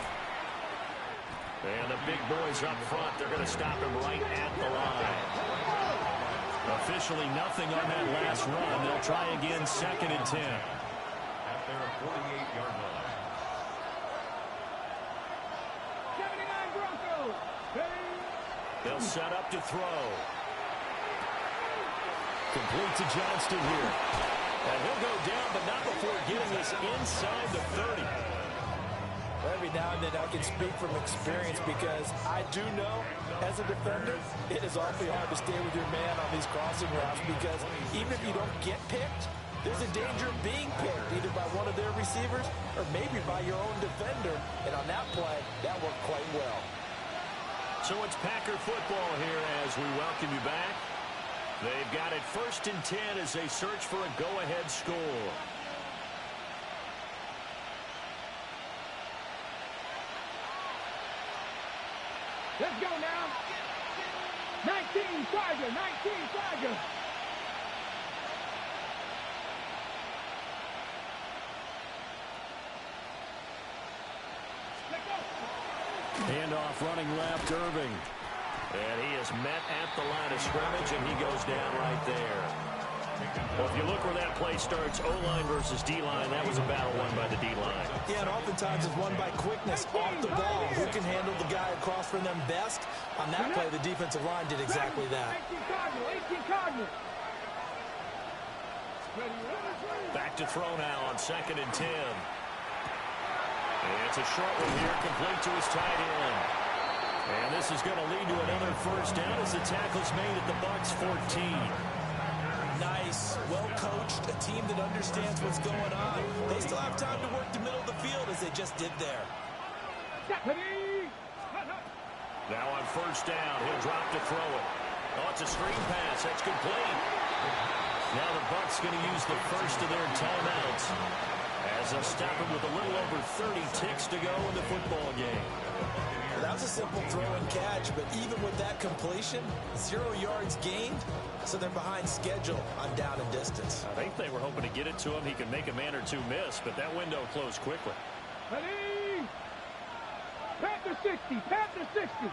And the big boys up front, they're going to stop him right at the line. Officially nothing on that last run. They'll try again, 2nd and 10. At their 48-yard line. 79 Broncos. They'll set up to throw. Complete to Johnston here. And he'll go down, but not before getting this inside the 30. Every now and then I can speak from experience because I do know as a defender it is awfully hard to stay with your man on these crossing routes because even if you don't get picked, there's a danger of being picked either by one of their receivers or maybe by your own defender. And on that play, that worked quite well. So it's Packer football here as we welcome you back. They've got it 1st and 10 as they search for a go-ahead score. Let's go now. 19 Tiger, 19 Tiger. Let's go. Handoff running left, Irving. And he is met at the line of scrimmage, and he goes down right there. Well, if you look where that play starts, O-line versus D-line, that was a battle won by the D-line. Yeah, and oftentimes it's won by quickness off the ball. Who can handle the guy across from them best? On that play, the defensive line did exactly that. 18 Cardinal, 18 Cardinal. Back to throw now on 2nd and 10. And it's a short one here, complete to his tight end. And this is going to lead to another first down as the tackle's made at the Bucs 14. Nice, well-coached, a team that understands what's going on. They still have time to work the middle of the field as they just did there. Now on first down, he'll drop to throw it. Oh, it's a screen pass. That's complete. Now the Bucs going to use the first of their timeouts as they'll stop him with a little over 30 ticks to go in the football game. Well, that was a simple throw and catch, but even with that completion, 0 yards gained, so they're behind schedule on down and distance. I think they were hoping to get it to him. He could make a man or two miss, but that window closed quickly. Ready? Panther 60, Panther 60.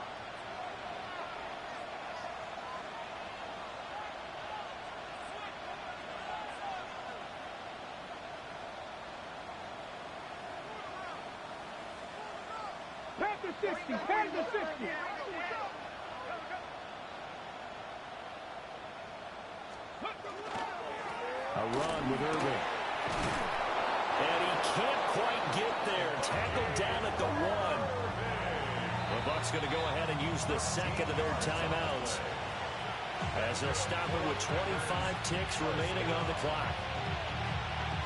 Panther 60, Panther 60. A run with Irving. And he can't quite get there. Tackled down at the 1. The Bucs going to go ahead and use the second of their timeouts as they'll stop him with 25 ticks remaining on the clock.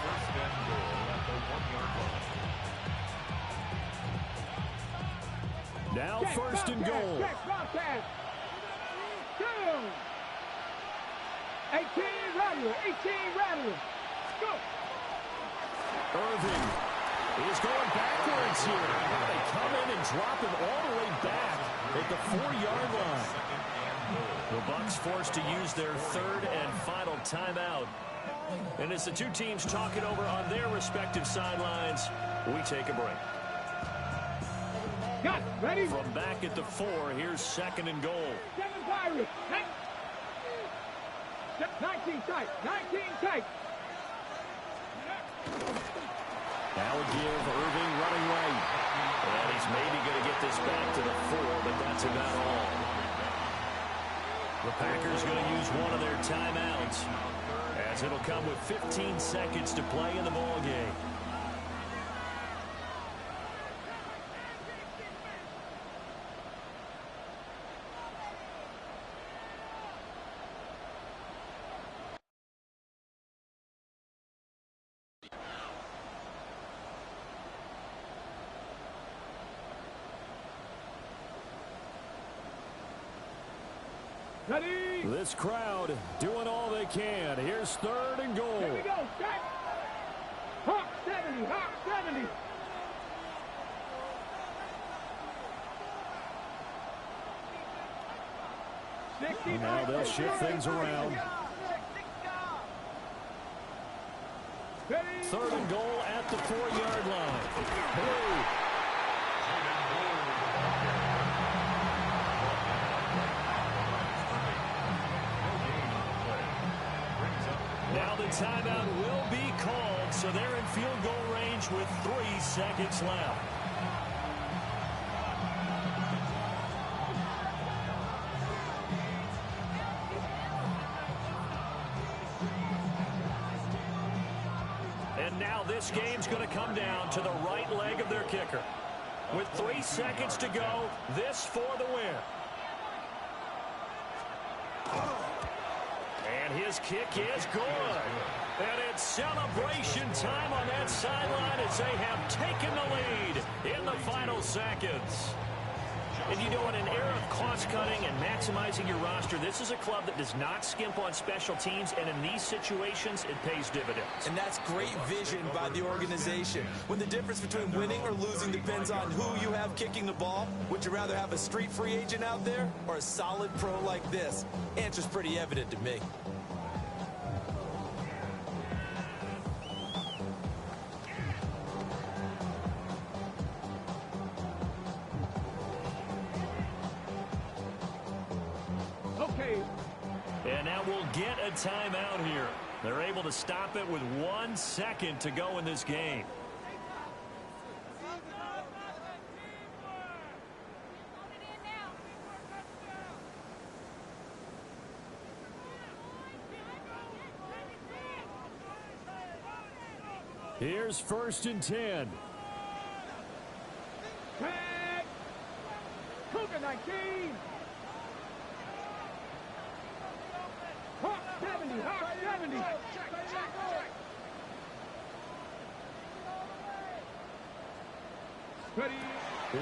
First and goal at the 1-yard line. Now first and goal. Check, broadcast. 18 Rattler, 18 Rattler. Go. Irving is going backwards here. They come in and drop him all the way back. at the 4-yard line. The Bucs forced to use their third and final timeout. And as the two teams talk it over on their respective sidelines, we take a break. Got ready. From back at the 4, here's 2nd and goal. 7 Pirates. 19 tight. 19 tight. That would give Irving running right. And he's maybe going to get this back to the 4, but that's about all. The Packers going to use one of their timeouts, as it'll come with 15 seconds to play in the ball game. Ready. This crowd doing all they can. Here's 3rd and goal. Here we go. Set. Hawk 70. Hawk 70. Now they'll shift things around. 3rd and goal at the 4-yard line. Hey. Now the timeout will be called, so they're in field goal range with 3 seconds left. And now this game's going to come down to the right leg of their kicker. With 3 seconds to go, this for the win. And his kick is good. And it's celebration time on that sideline as they have taken the lead in the final seconds. And you know, in an era of cost-cutting and maximizing your roster, this is a club that does not skimp on special teams, and in these situations, it pays dividends. And that's great vision by the organization. When the difference between winning or losing depends on who you have kicking the ball, would you rather have a street free agent out there or a solid pro like this? Answer's pretty evident to me. And now we'll get a timeout here. They're able to stop it with 1 second to go in this game. Here's 1st and 10. Tag. Cougar 19. Hawk 70. Hawk 70. Ready.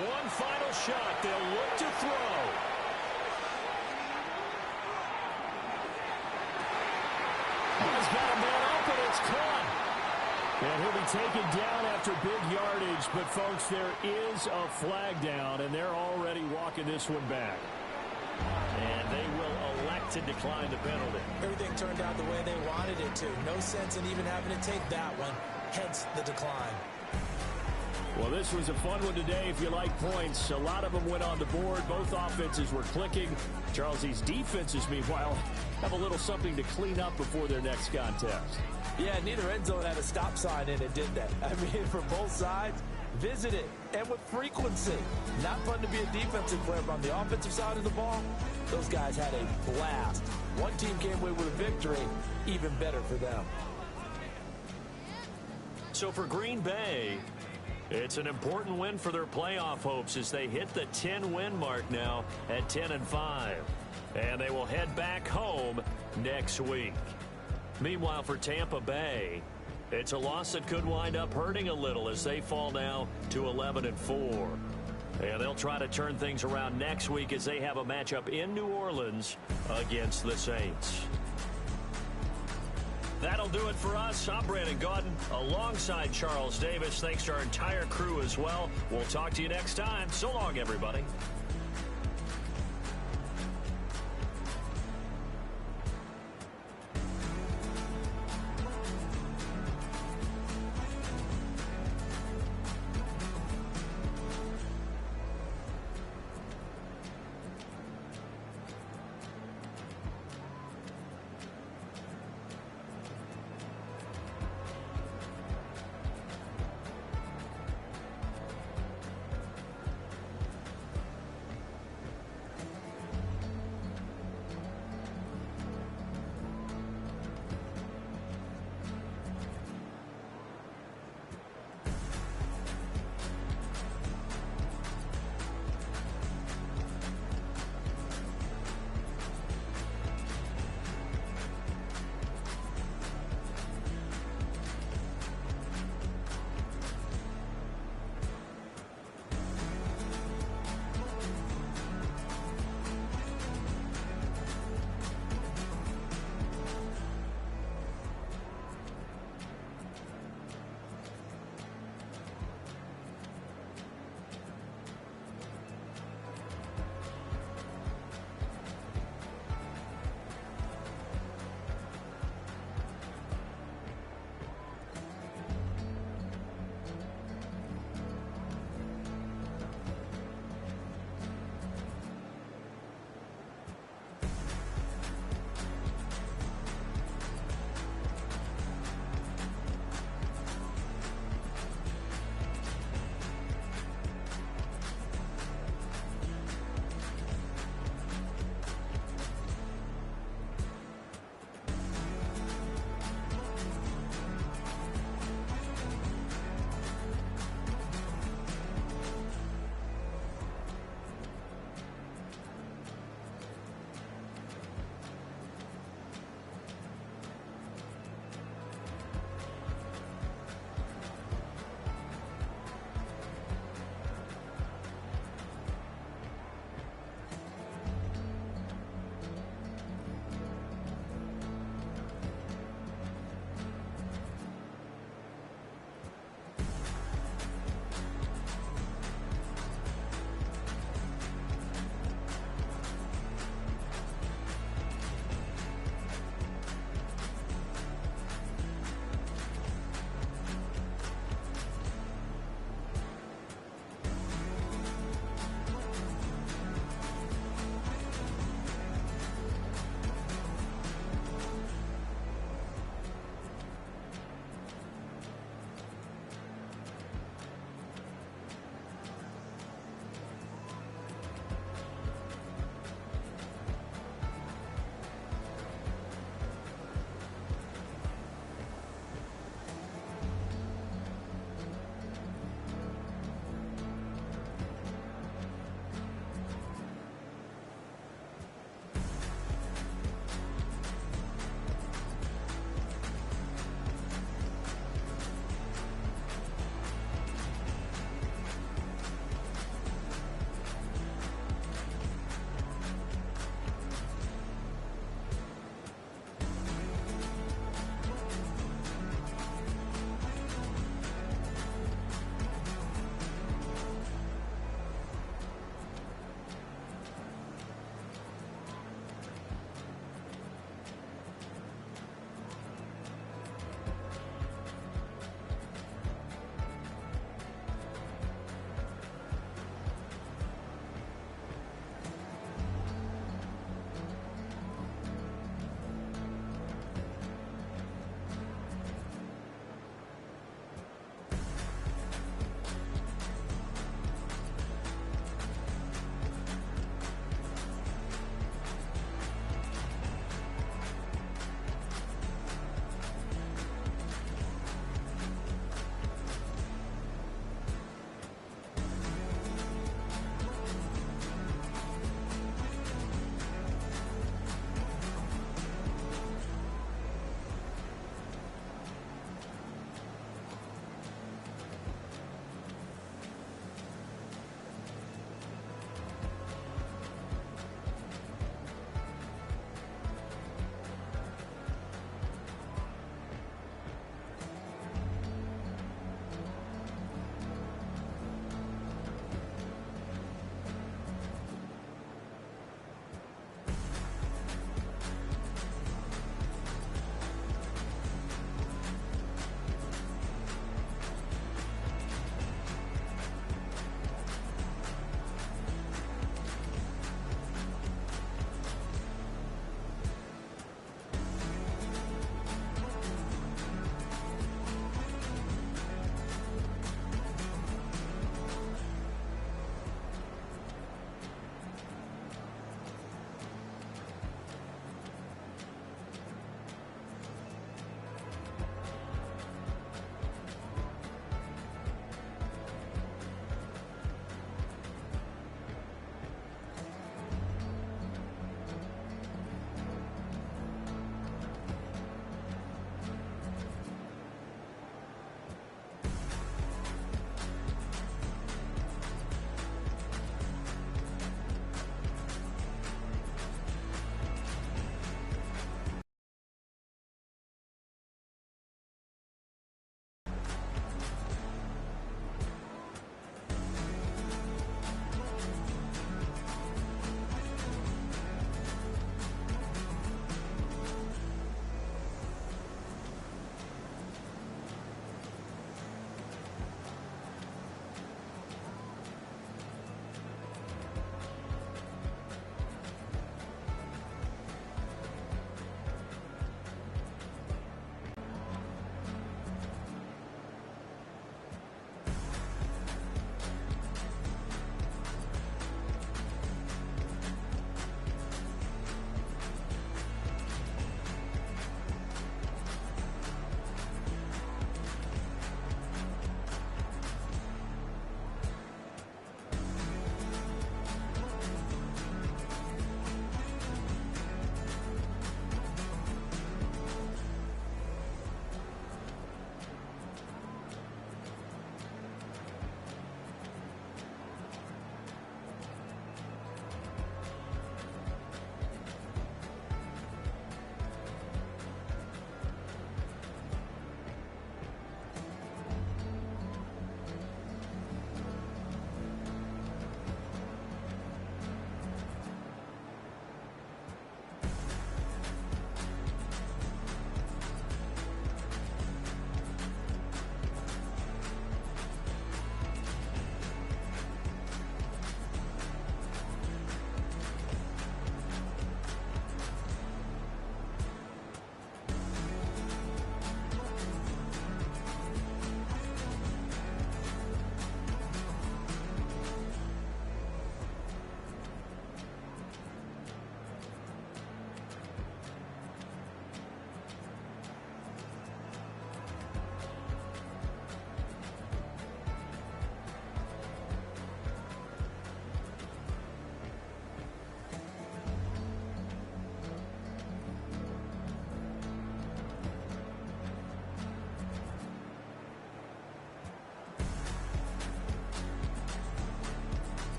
One final shot. They'll look to throw. He's got a man open. It's caught. And he'll be taken down after big yardage. But, folks, there is a flag down, and they're already walking this one back. And they will elect to decline the penalty. Everything turned out the way they wanted it to. No sense in even having to take that one. Hence the decline. Well, this was a fun one today if you like points. A lot of them went on the board. Both offenses were clicking. Charles's defenses, meanwhile, have a little something to clean up before their next contest. Yeah, neither end zone had a stop sign in it, did they? I mean, for both sides, visit it, and with frequency. Not fun to be a defensive player, but on the offensive side of the ball, those guys had a blast. One team came away with a victory, even better for them. So for Green Bay, it's an important win for their playoff hopes as they hit the 10-win mark now at 10-5. And they will head back home next week. Meanwhile, for Tampa Bay, it's a loss that could wind up hurting a little as they fall now to 11-4. And they'll try to turn things around next week as they have a matchup in New Orleans against the Saints. That'll do it for us. I'm Brandon Gaudin alongside Charles Davis. Thanks to our entire crew as well. We'll talk to you next time. So long, everybody.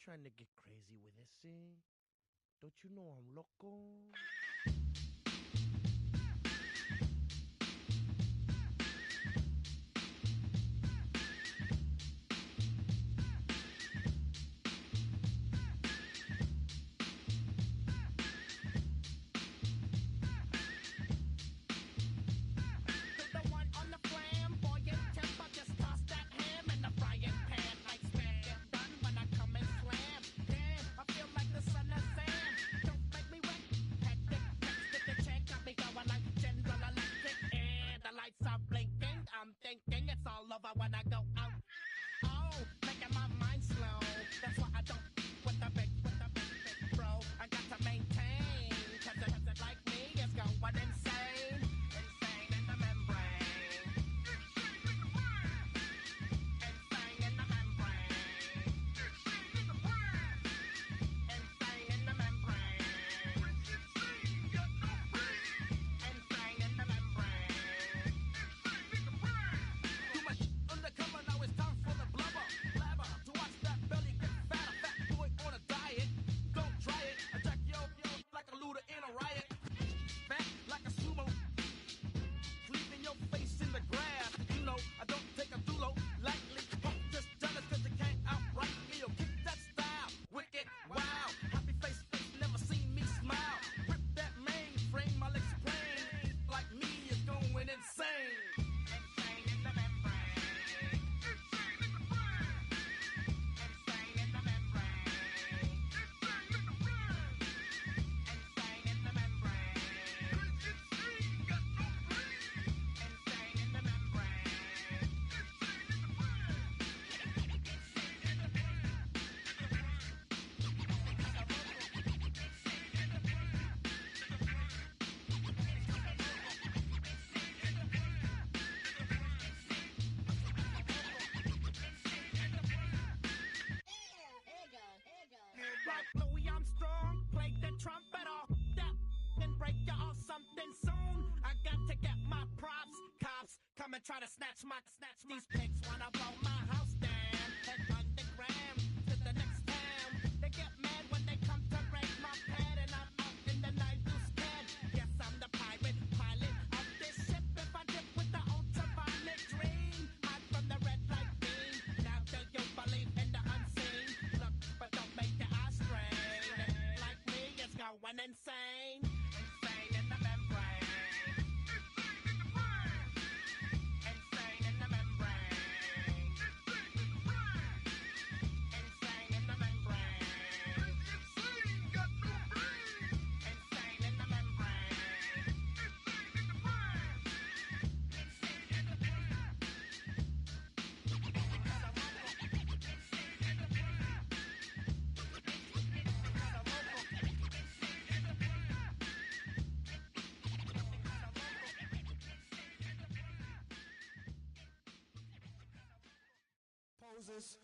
trying to get crazy with this thing. Don't you know I'm loco? Try to snatch these pigs wanna blow my house down. Head underground to the next town. They get mad when they come to raid my pad, and I'm out in the night too scared. Yes, I'm the pirate pilot of this ship. If I dip with the ultraviolet dream, hide from the red light beam. Now do you believe in the unseen? Look, but don't make your eyes strain. Like me, it's going insane. Insane in the membrane. Poses.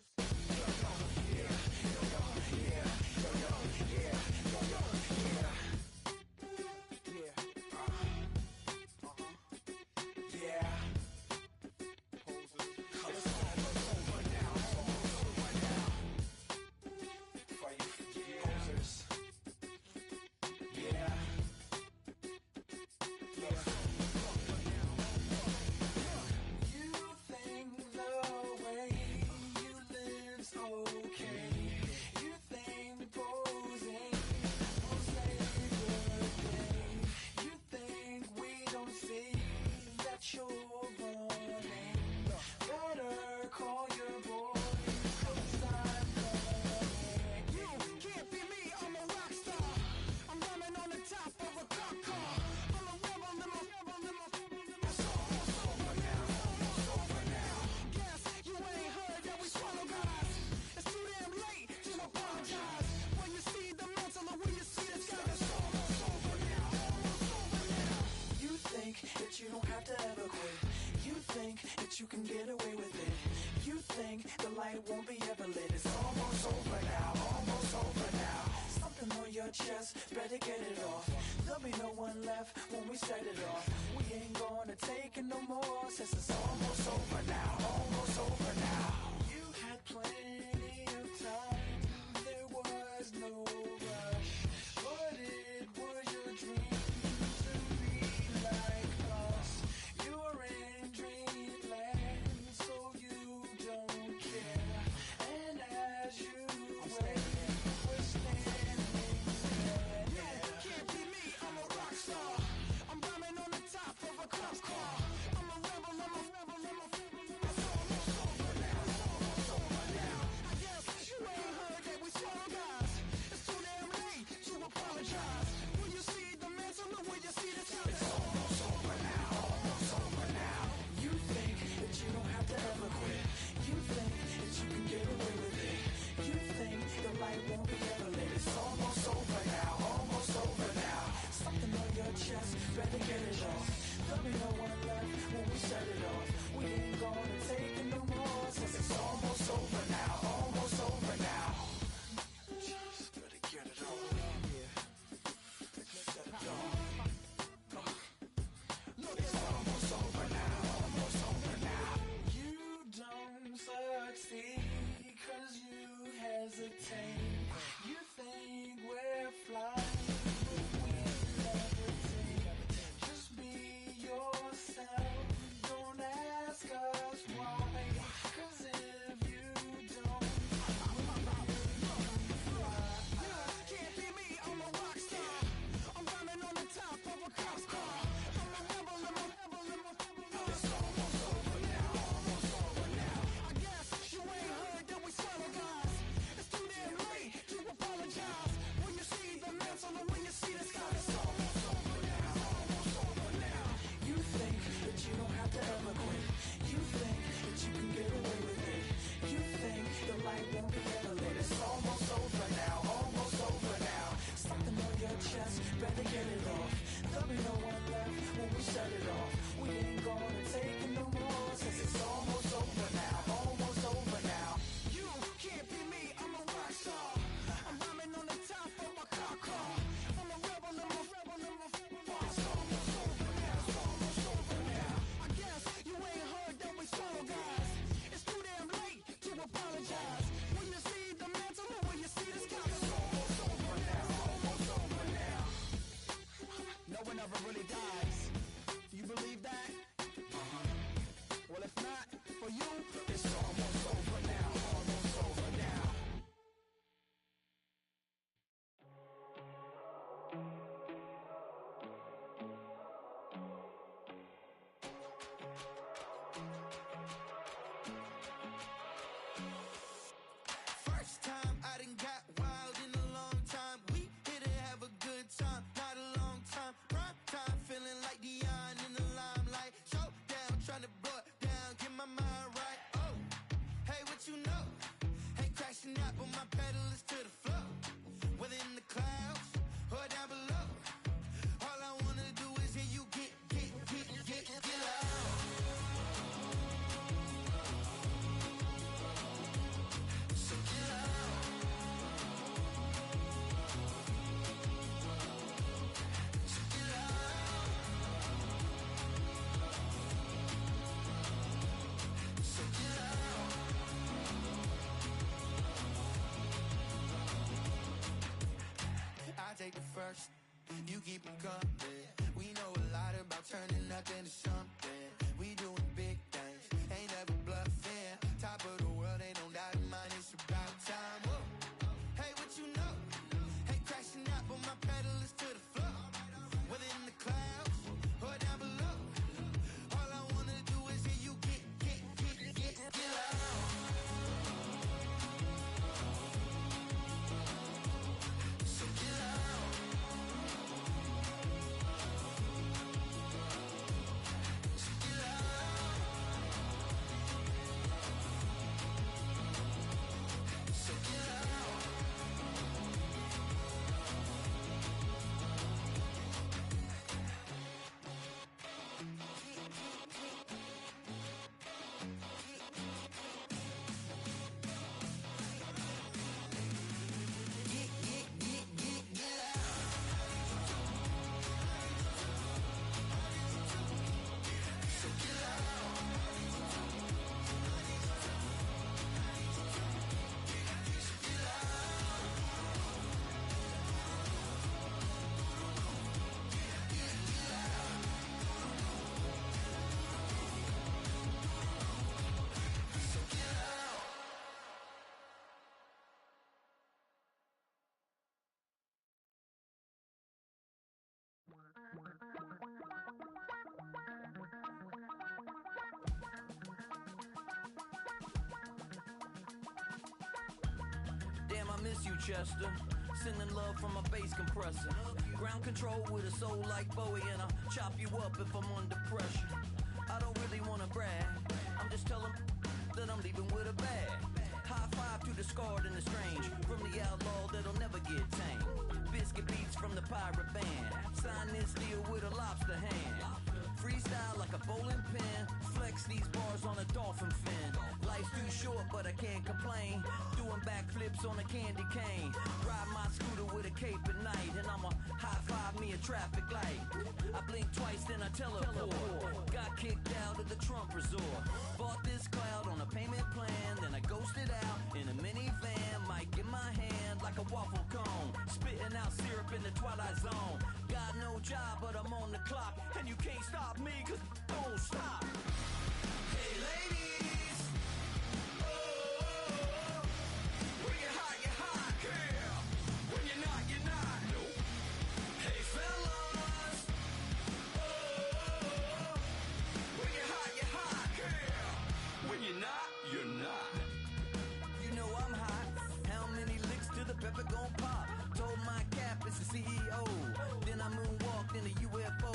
You can get away with it. You think the light won't be ever lit. It's almost over now, almost over now. Something on your chest, better get it off. There'll be no one left when we set it off. We ain't gonna take it no more, since it's almost over now, almost over now. You had plenty of time. There take the first. You keep them coming. We know a lot about turning nothing to something. We doing big things, ain't never bluffing. Top of the world, ain't no doubt in mine. It's about time. Whoa. Hey, what you know? Hey, crashing out, but my pedal is to the floor. Whether in the clouds or down below, all I wanna do is hear you get loud. So get loud. So get loud. So get loud. Damn, I miss you, Chester. Sending love from a bass compressor. Ground control with a soul like Bowie, and I'll chop you up if I'm under pressure. I don't really wanna brag. I'm just telling that I'm leaving with a bag. High five to the scarred and the strange. From the outlaw that'll never get tamed. Biscuit beats from the pirate band. Sign this deal with a lobster hand. Freestyle like a bowling pin. Flex these bars on a dolphin fin. Life's too short, but I can't complain. Doing backflips on a candy cane. Ride my scooter with a cape at night. And I'ma high five me a traffic light. I blink twice, then I teleport. Got kicked out of the Trump resort. Bought this cloud on a payment plan. Then I ghosted out in a minivan. Mic in my hand like a waffle cone. Spitting out syrup in the twilight zone. Got no job, but I'm on the clock. And you can't stop me, cause don't stop. Hey ladies, oh, when you're hot, girl. When you're not, nope. Hey fellas, oh, when you're hot, girl. When you're not, you're not. You know I'm hot. How many licks till the pepper gon' pop? Told my cap it's the CEO. Then I moonwalked in a UFO.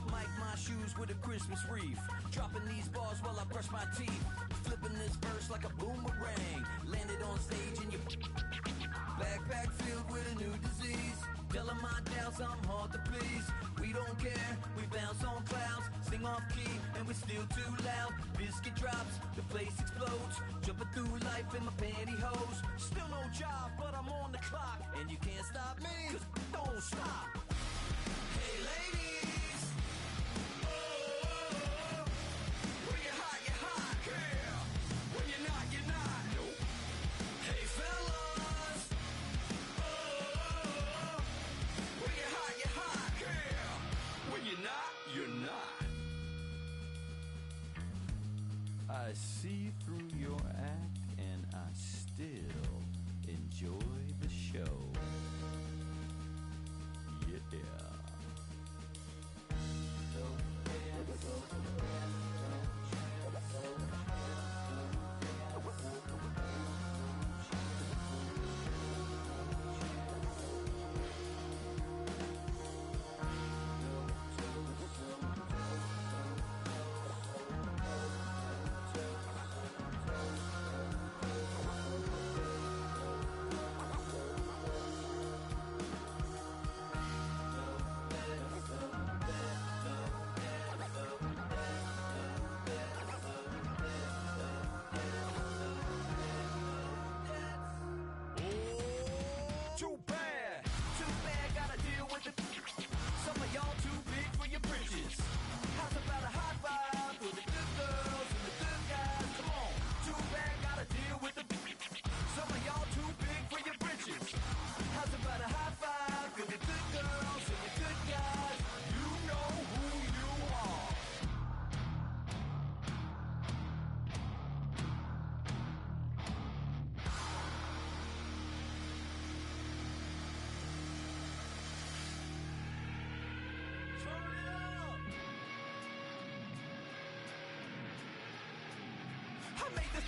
Mic my shoes with a Christmas wreath. Dropping these bars while I brush my teeth. Flipping this verse like a boomerang. Landed on stage in your backpack filled with a new disease. Telling my doubts I'm hard to please. We don't care, we bounce on clouds. Sing off key and we're still too loud. Biscuit drops, the place explodes. Jumping through life in my pantyhose. Still no job, but I'm on the clock. And you can't stop me, cause don't stop. Hey ladies, oh, when you're hot, girl. When you're not, nope. Hey fellas, oh, when you're hot, girl. When you're not, you're not. I see through your act and I still enjoy the show. Yeah. made this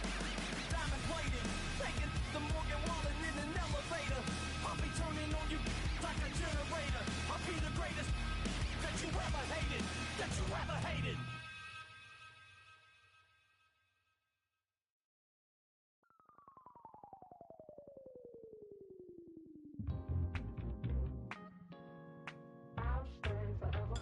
diamond plated. Taking the Morgan Wallen in an elevator. I'll be turning on you like a generator. I'll be the greatest that you ever hated. That you ever hated. I'll stay forever.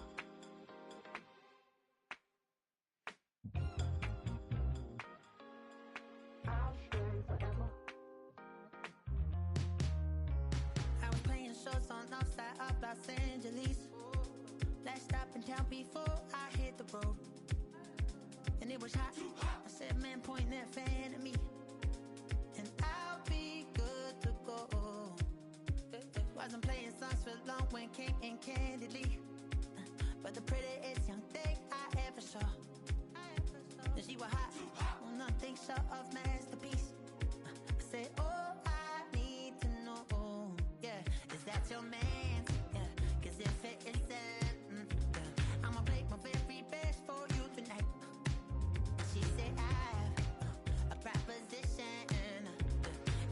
I'll stay forever. I was playing shows on outside of Los Angeles. Last stop in town before I hit the road. And it was hot. I said, man, point that fan at me. And I'll be good to go. Wasn't playing songs for long when came in candidly. But the prettiest young thing I ever saw. And she was hot. Well, nothing short of masterpiece. I said, oh, I need to know. Yeah, is that your man? Yeah, cause if it isn't, I'ma make my very best for you tonight. She said, I have a proposition.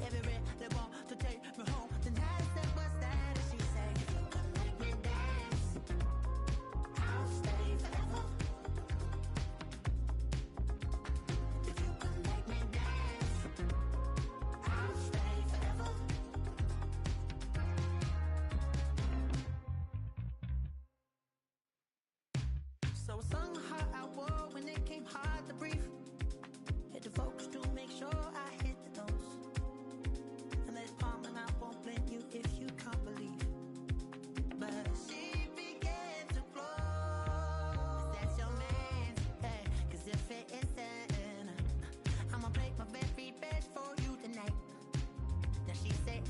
If you really want to take me home tonight, I said, what's that? And she said, if you can make me dance, I'll stay forever. If you can make me dance, I'll stay forever. So I sung how I wore when it came hard to breathe. Hit the focus to make sure I hit the notes. And there's palm and I won't blame you if you can't believe. But she began to flow. That's your man, hey, cause if it isn't, I'ma make my very best for you tonight. Now she say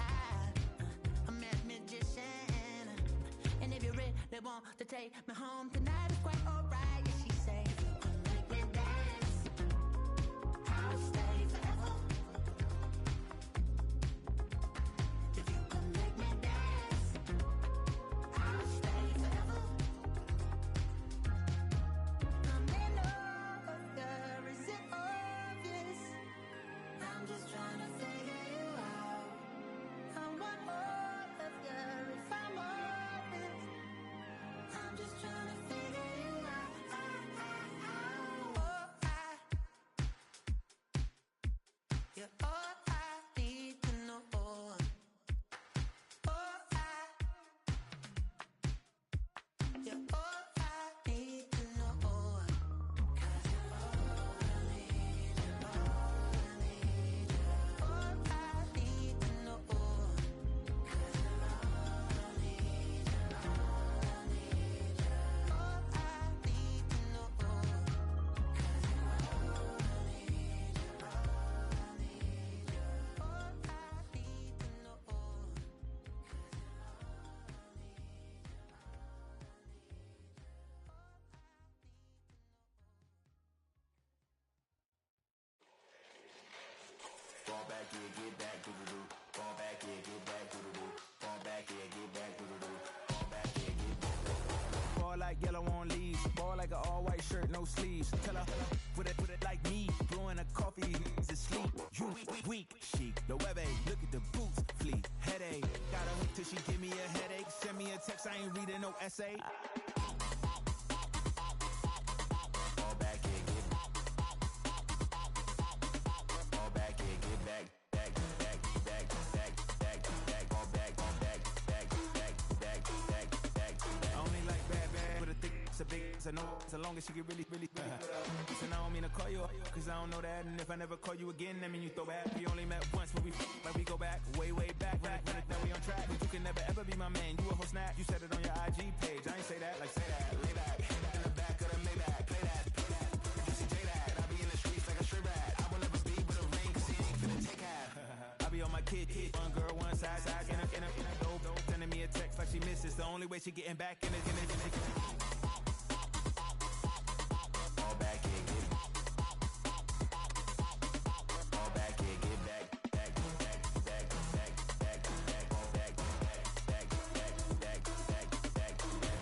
I'm a magician. And if you really want to take me home tonight, it's quite alright. Yeah, she say, if you can make me dance, I'll stay forever. If you can make me dance, I'll stay forever. I'm in love, girl, is it obvious? I'm just trying to figure you out. I want all of you if I'm honest. I'm just trying to figure you out. Oh, you're all I need to know. Oh, you're all I need to know. 'Cause you're all I need, you're all I need, you're all I need to know. 'Cause you're all I need, you're all I need, you're all I need to know. 'Cause you're all I need, you're all I need, you're all I need to know. 'Cause you're all I need, Fall back, yeah, get back, doo-doo-doo. Fall back, yeah, get back, doo-doo-doo. Fall back, yeah, get back, doo-doo-doo. Fall back, yeah, get back. Ball like yellow on leaves. Ball like an all-white shirt, no sleeves. Tell her, put it like me. Blowing a coffee, to sleep. You weak, chic. The web look at the boots, fleet. Headache. Got a hook till she give me a headache. Send me a text, I ain't reading no essay. Fall back, yeah, get back. Fall back, yeah, get back. Back, back, back, back, back, back. Fall back, back, back, back, back, back, back. I only like bad, but a thick, it's a big, it's a no, so long as she get really, really bad. Listen, I don't mean to call you up, cause I don't know that. And if I never call you again, that mean you throw back. We only met once, but we go back, way, way back. Run it, now we on track. But you can never ever be my man. You a whole snap, you said it on your IG page. I ain't say that, like say that, lay back. In the back of the Maybach, play that. You see J that, I be in the streets like a straight rat. I will never speak with a ring, cause he ain't finna take half. I be on my kid, one girl, one side, in a dope, sending me a text like she misses. The only way she getting back in it. Fall back, yeah, get back. Fall back, yeah, get back. Back, back, back, back, back, back. Fall back, back, back, back, back, back, back.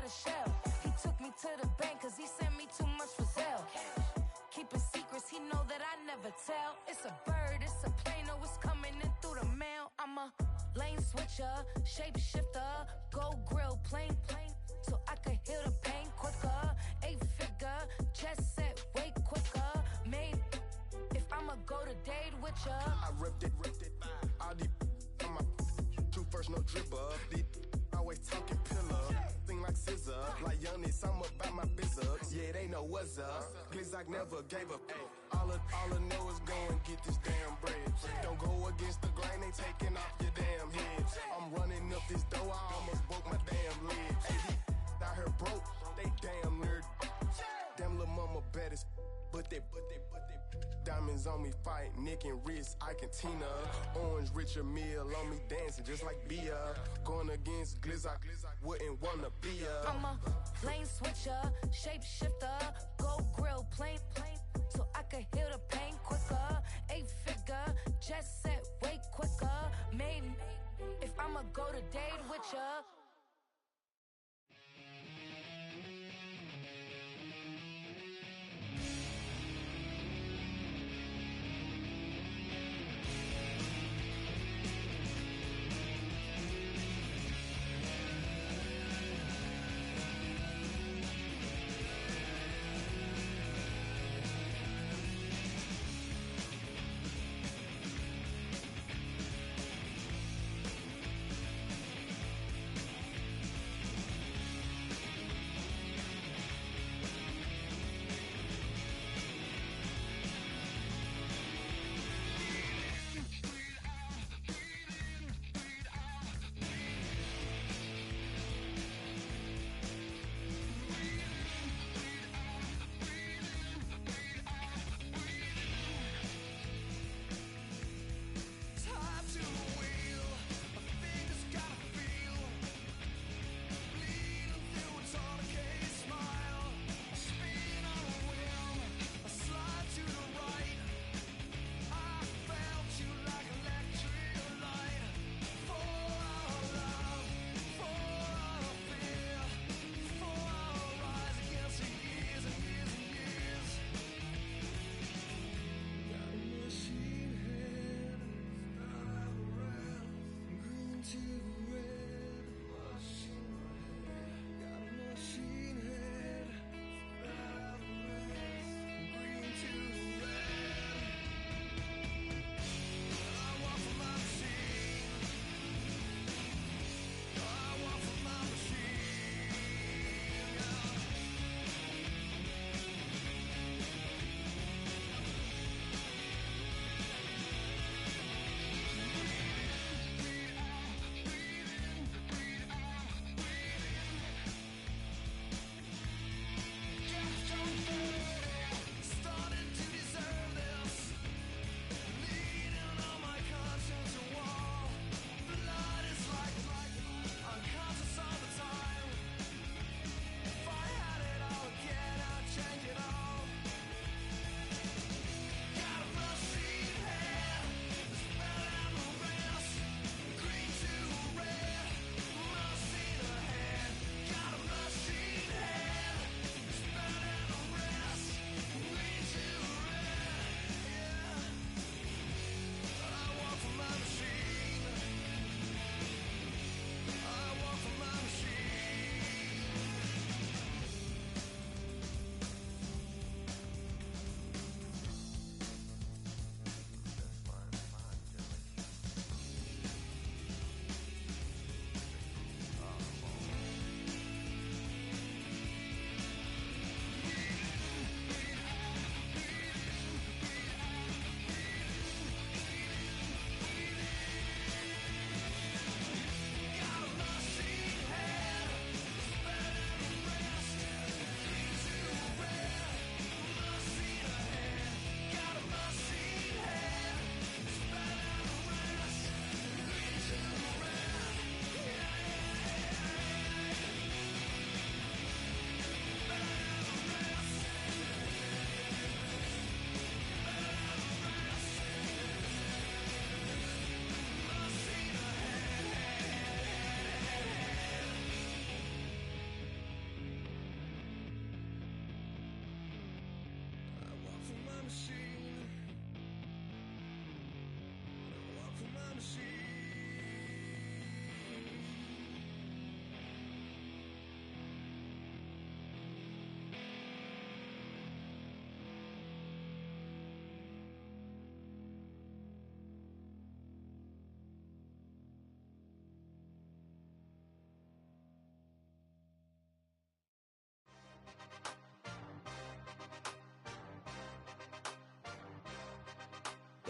a shell. He took me to the bank cause he sent me too much for Zelle. Keeping secrets, he know that I never tell. It's a bird, it's a plane, oh, it's coming in through the mail. I'm a lane switcher, shapeshifter, go grill, plane, so I could heal the pain quicker. 8-figure, chest set way quicker. Made if I'ma go to date with ya. I ripped it. All these on my two first, no dribble. These always talking pillar. Thing like scissor. Like Giannis, I'm about my business. Yeah, they know what's up. Glizak never gave up. All I know is go and get this damn bread. Don't go against the grain, they taking off your damn head. I'm running up this door, I almost broke my damn leg. Hey, out here broke, they damn nerd. Damn little mama bad as but they diamonds on me fight, Nick and wrist, I can Tina. Orange Richard Mill on me dancing just like Bia. Going against Glizak, wouldn't wanna be ya. I'm a lane switcher, shapeshifter, go grill, plane, so I could heal the pain quicker. 8-figure, jet set way quicker. Made if I'ma go to date with ya.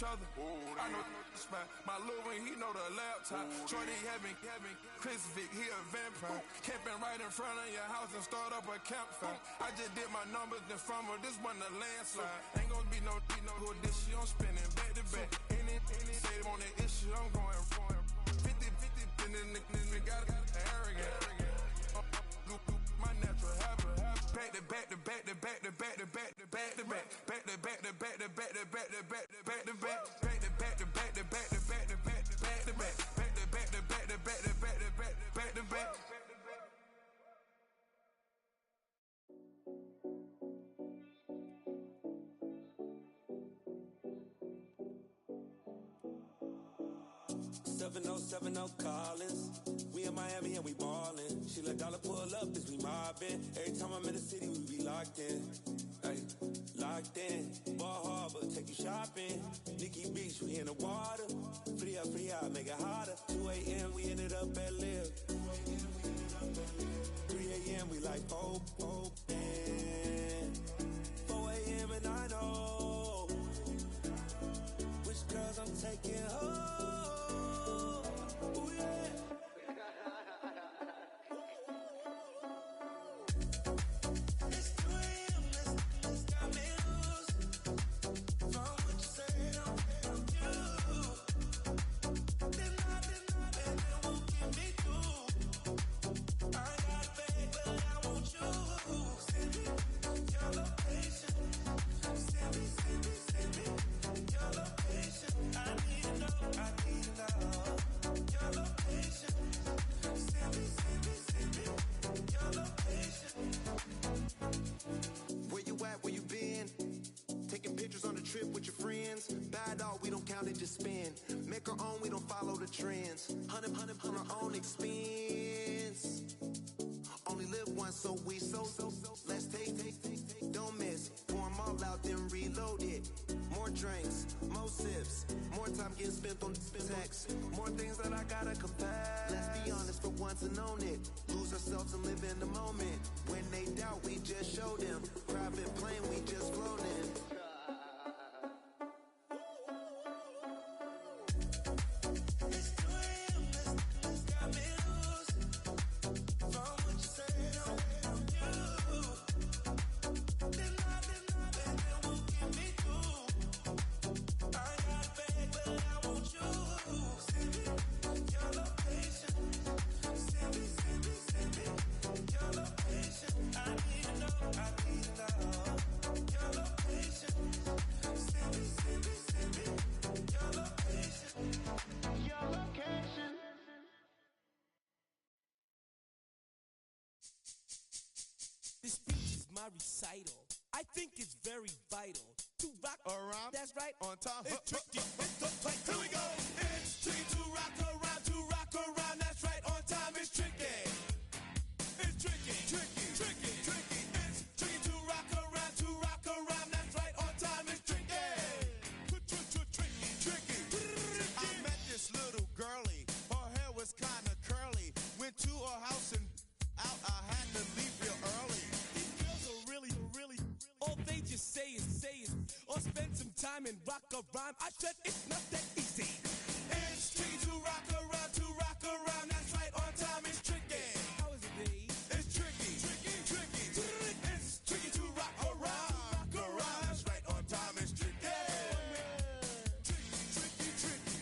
each other. I know spot. My little one, he know the laptop. Shorty having Chris Vick, he a vampire. Camping right in front of your house and start up a campfire. I just did my numbers in front of this one a landslide. Ain't gonna be no who this shit, I'm spinning back to back. Any say they want that issue, I'm going 50, and then the got arrogant. My natural habit. Back to back to back to back to back to back to back to back. Back to back to back to back to back to back to back to back. Back to back to back to back to back to back to back to back. Back to back to back to back to back to back to back. 7070 Collins. We in Miami and we ballin'. She let dollar pull up as we mobbin'. Every time I'm in the city, we be locked in. Ay, locked in. Ball Harbor, take you shopping. Nikki Beach, we in the water. Free up, make it harder. 2 a.m., we ended up at Live. 3 a.m., we like Pope. 4 a.m. and I know which girls I'm taking home. Just spin, make our own, we don't follow the trends. 100 on our own expense. Only live once, so let's take, don't miss. Pour them all out, then reload it. More drinks, more sips, more time getting spent on text. More things that I gotta confess. Let's be honest for once and own it. Lose ourselves and live in the moment. When they doubt, we just show them. Private plane, we just flown in. This speech is my recital. I think it's very vital to rock around. That's right. On time. It's tricky. It's the play. Here we go. It's tricky to rock around. To rock around. That's right. On time. It's tricky. It's tricky. Tricky. Tricky. Tricky. It's tricky to rock around. To rock around. That's right. On time. It's tricky. Tricky. Tricky. I met this little girlie. Her hair was kind of curly. Went to her house and out. I had to leave real early. These girls are really, all they just say is, or spend some time and rock a rhyme. I said it's not that easy. It's tricky to rock around, that's right, on time it's tricky. How is it, Dave? It's tricky. It's tricky to rock around, that's right, on time it's tricky. Tricky.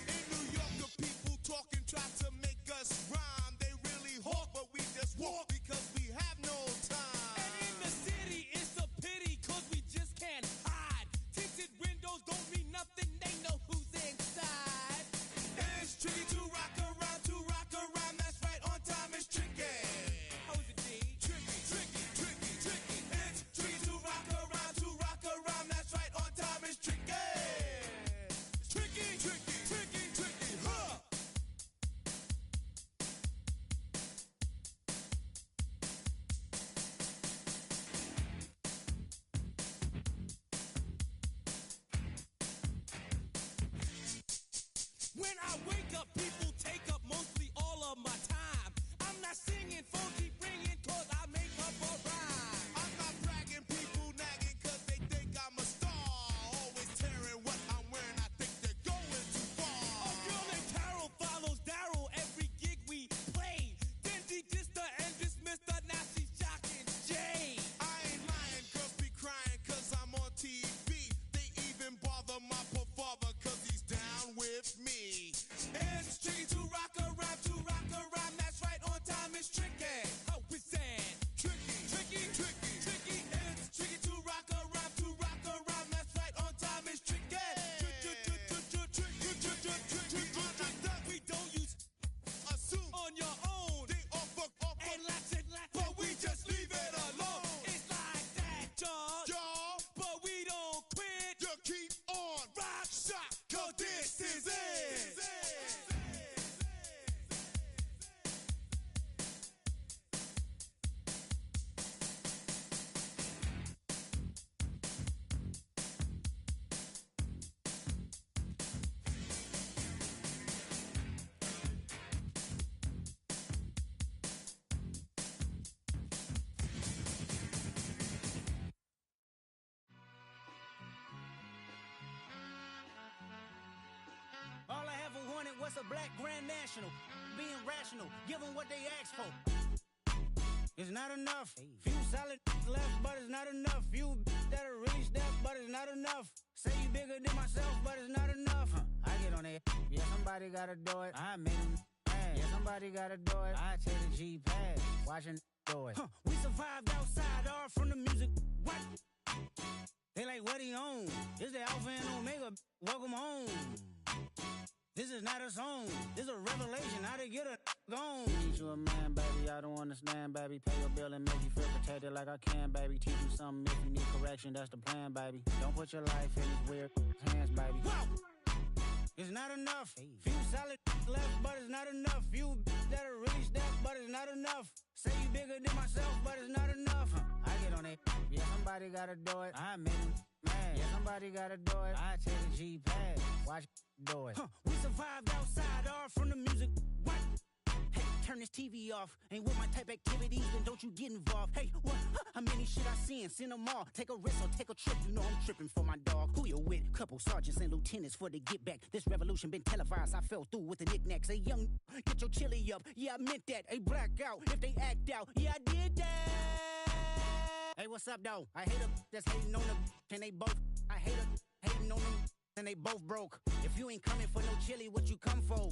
In New York, the people talking try to make us rhyme. They really hawk, but we just walk because we have no time. And in the city, it's a pity, cause we just can't hide. Tinted windows don't mean nothing, they know who's inside. It's tricky to rock around. it, what's a black grand national? Being rational, give them what they ask for. It's not enough. Few solid left, but it's not enough. Few that'll really step, but it's not enough. Say you bigger than myself, but it's not enough. I get on it. Yeah, somebody gotta do it. I made them mad. Yeah, somebody gotta do it. I take the G-Pad. Watching do it. We survived outside, all from the music. What? They like, what he on? This the Alpha and Omega. Welcome home. This is not a song. This is a revelation. How to get a gone. Teach you a man, baby. I don't understand, baby. Pay your bill and make you feel protected like I can, baby. Teach you something if you need correction. That's the plan, baby. Don't put your life in these weird hands, baby. Whoa! It's not enough. Few solid left, but it's not enough. Few that'll really step, but it's not enough. Say you bigger than myself, but it's not enough. I get on it. Yeah, somebody gotta do it. I made them mad. Yeah, somebody gotta do it. I take the G-Pad. Watch do it. We survived outside, all from the music. What? Hey, turn this TV off. Ain't with my type activities, then don't you get involved. Hey, what? How many shit I seen? Send them all. Take a risk or take a trip. You know I'm tripping for my dog. Who you with? Couple sergeants and lieutenants for the get back. This revolution been televised. I fell through with the knickknacks. Hey, young, get your chili up. Yeah, I meant that. Hey, black out if they act out. Yeah, I did that. Hey, what's up, though? I hate them that's hating on them. And they both. I hate them hating on them. And they both broke. If you ain't coming for no chili, what you come for?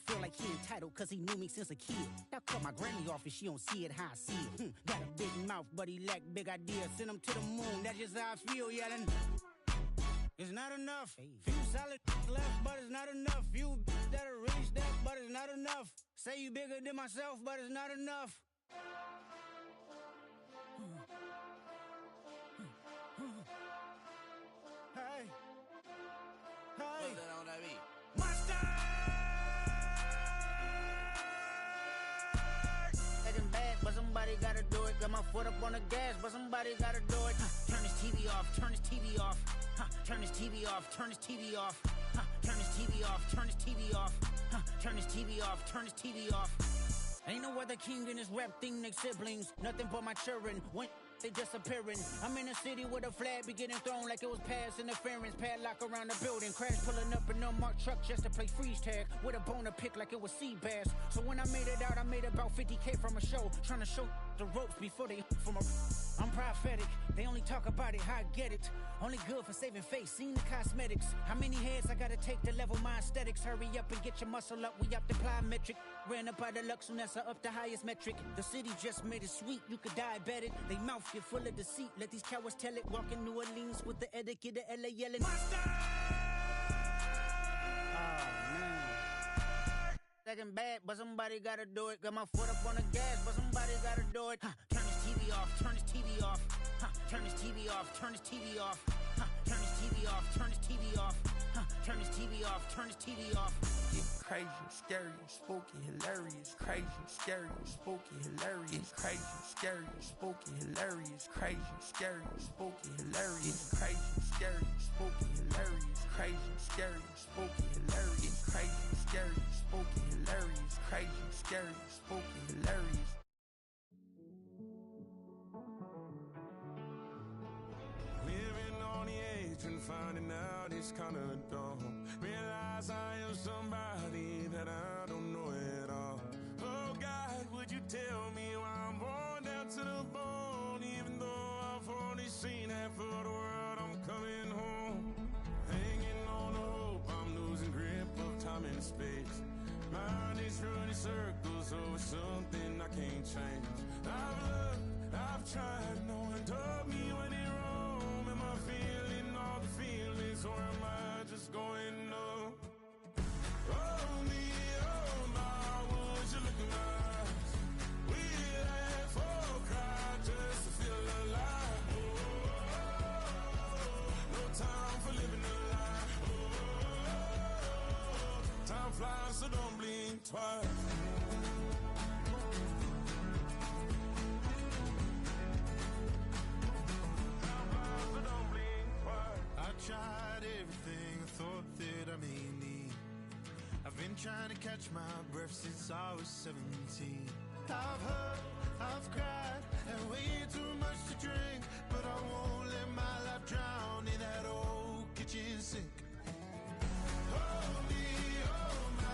Feel like he entitled cause he knew me since a kid. I call my granny off if she don't see it how I see it. Got a big mouth, but he lack big ideas. Send him to the moon, that's just how I feel, yeah. It's not enough. Few solid left, but it's not enough. Few that'll really step, but it's not enough. Say you bigger than myself, but it's not enough. Hey. Hey. What's that on that beat? Monster! Getting bad, but somebody gotta do it. Got my foot up on the gas, but somebody gotta do it. Turn this TV off, turn this TV off. Turn this TV off, turn this TV off. Turn this TV off, turn this TV off. Turn this TV off, turn this TV off. Ain't no other king in this rap thing, they siblings. Nothing but my children. When they disappearing. I'm in a city with a flag be getting thrown like it was past interference. Padlock around the building. Crash pulling up an unmarked truck just to play freeze tag. With a boner pick like it was sea bass. So when I made it out, I made about 50K from a show. Trying to show the ropes before they from a... I'm prophetic. They only talk about it, how I get it. Only good for saving face, seen the cosmetics. How many heads I gotta take to level my aesthetics? Hurry up and get your muscle up, we up the plyometric. Ran up out of Lux, and that's up the highest metric. The city just made it sweet, you could diabetic. They mouth get full of deceit, let these cowards tell it. Walk in New Orleans with the etiquette of LA yelling. Monster! Oh, man. Second bad, but somebody gotta do it. Got my foot up on the gas, but somebody gotta do it. Turn this TV off, turn this TV off. Turn this TV off, turn this TV off. Turn this TV off, turn this TV off. Turn this TV off, turn this TV off. It's crazy, scary, spooky, hilarious. Crazy, scary, spooky, hilarious. Crazy, scary, spooky, hilarious. Crazy, scary, spooky, hilarious. Crazy, scary, spooky, hilarious. Crazy, scary, spooky, hilarious. Crazy, scary, spooky, hilarious. Crazy, scary, spooky, hilarious. Living on the edge and finding out it's kinda dumb. Realize I am somebody that I don't know at all. Oh God, would you tell me why I'm born down to the bone? Even though I've only seen half of the world, I'm coming home. Hanging on the hope, I'm losing grip of time and space. Mind is running circles over something I can't change. I've looked, I've tried, no one told me when it wrong. Am I feeling all the feelings, or am I just going numb? Oh me, oh my, would you look in my eyes? We laugh or cry just to feel alive. Oh, no time for living a lie. Oh, time flies, so don't blink twice. Tried everything I thought that I may need. I've been trying to catch my breath since I was 17. I've hurt, I've cried, and way too much to drink, but I won't let my life drown in that old kitchen sink. Oh me, oh my,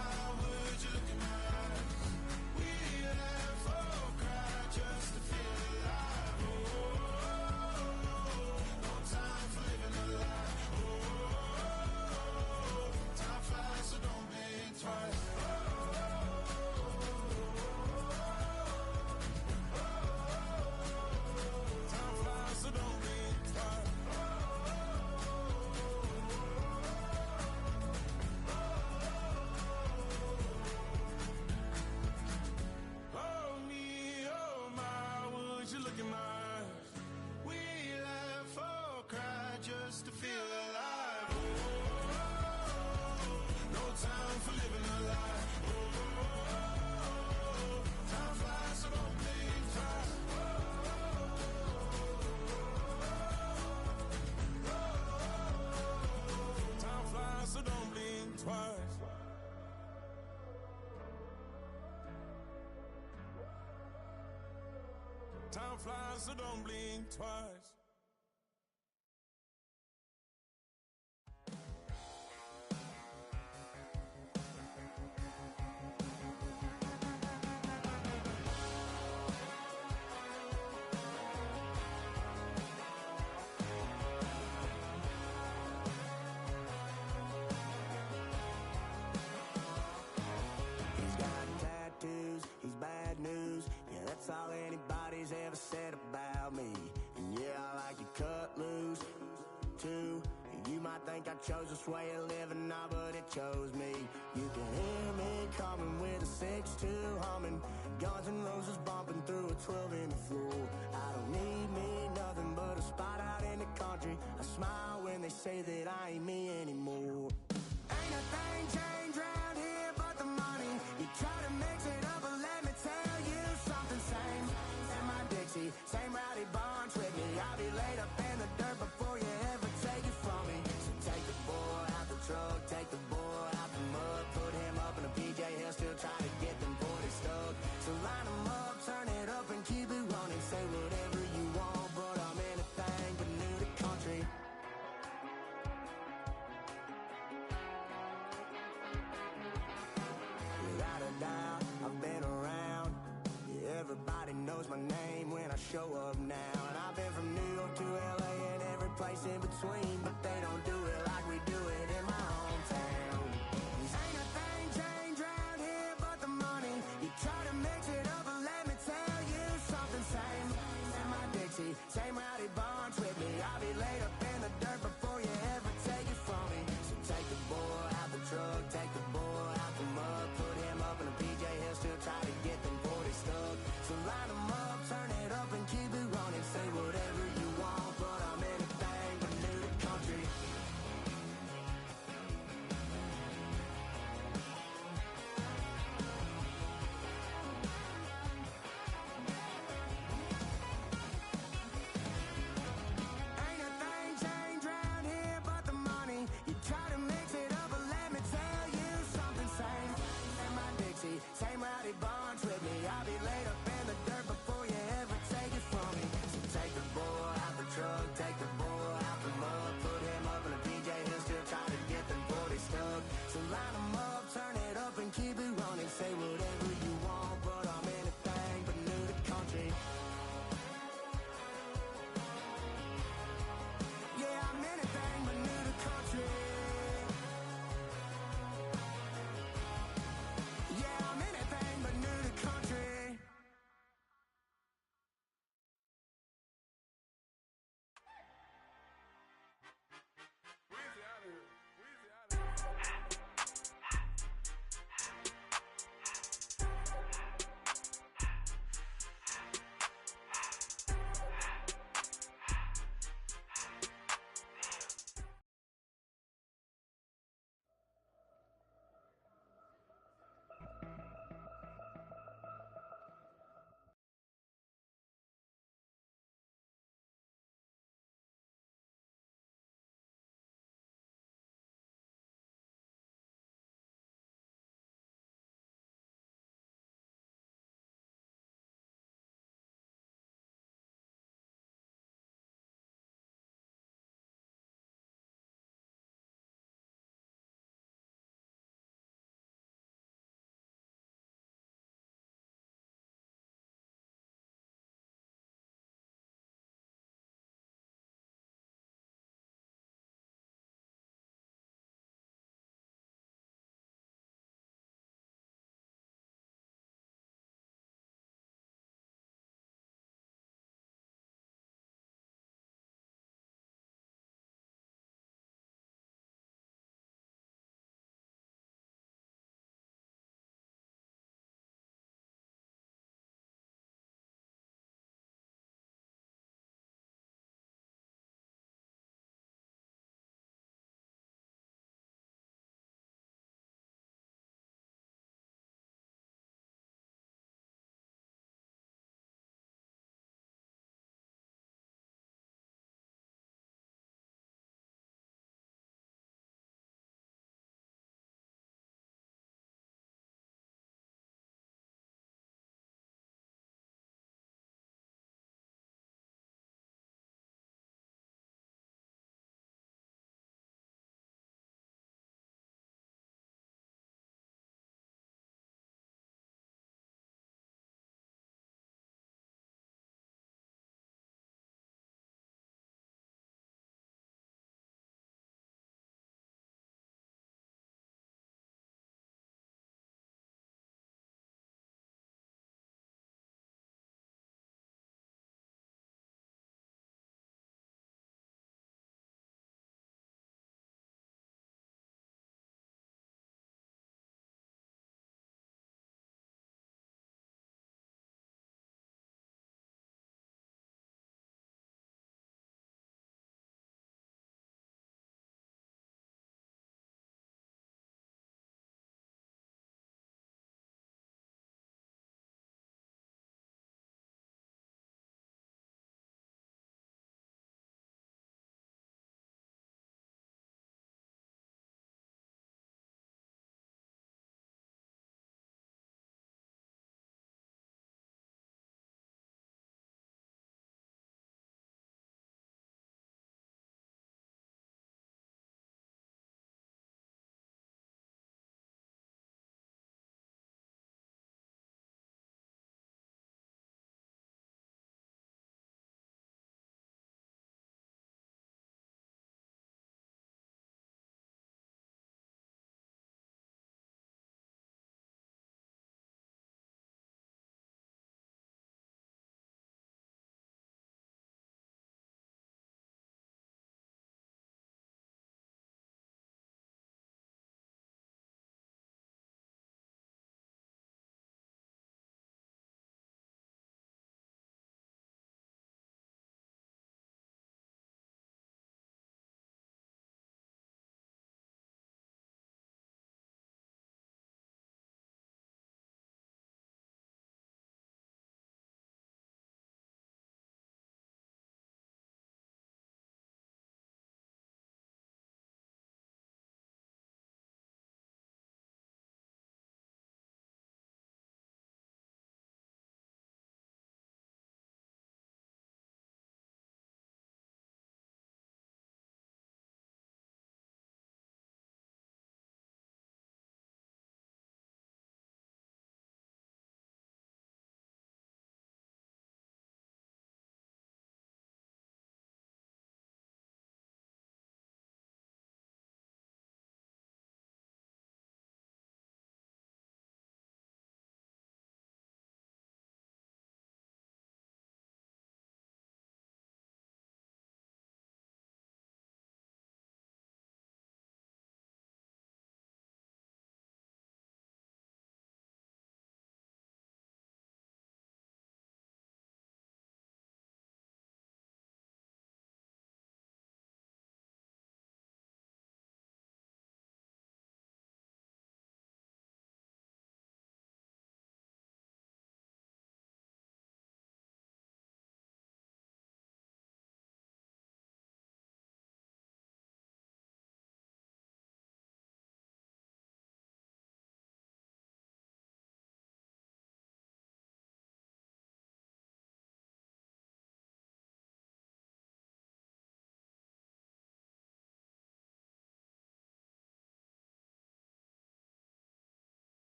fly, so don't blink twice. He's got tattoos, he's bad news. Yeah, that's all anybody's ever said about me. And yeah, I like to cut loose, too. You might think I chose this way of living, nah, but it chose me. You can hear me coming with a 6-2 humming, Guns N' Roses bumping through a 12 in the floor. I don't need me nothing but a spot out in the country. I smile when they say that I ain't me anymore. Ain't a thing changed round here but the money. You try to mix it up, but let me tell you something. Same in my Dixie, same rowdy bunch with me. I'll be laid up in the dirt before you ever take it from me. So take the boy out the truck, take the boy out the mud, put him up in a PJ, he'll still try to get them 40 stuck. So line him up, turn it up and keep it running. Say whatever you want, but I'm anything but new to country. Without a doubt, I've been around. Yeah, everybody knows my name when I show up now. And I've been from New York to LA and every place in between, but they don't do it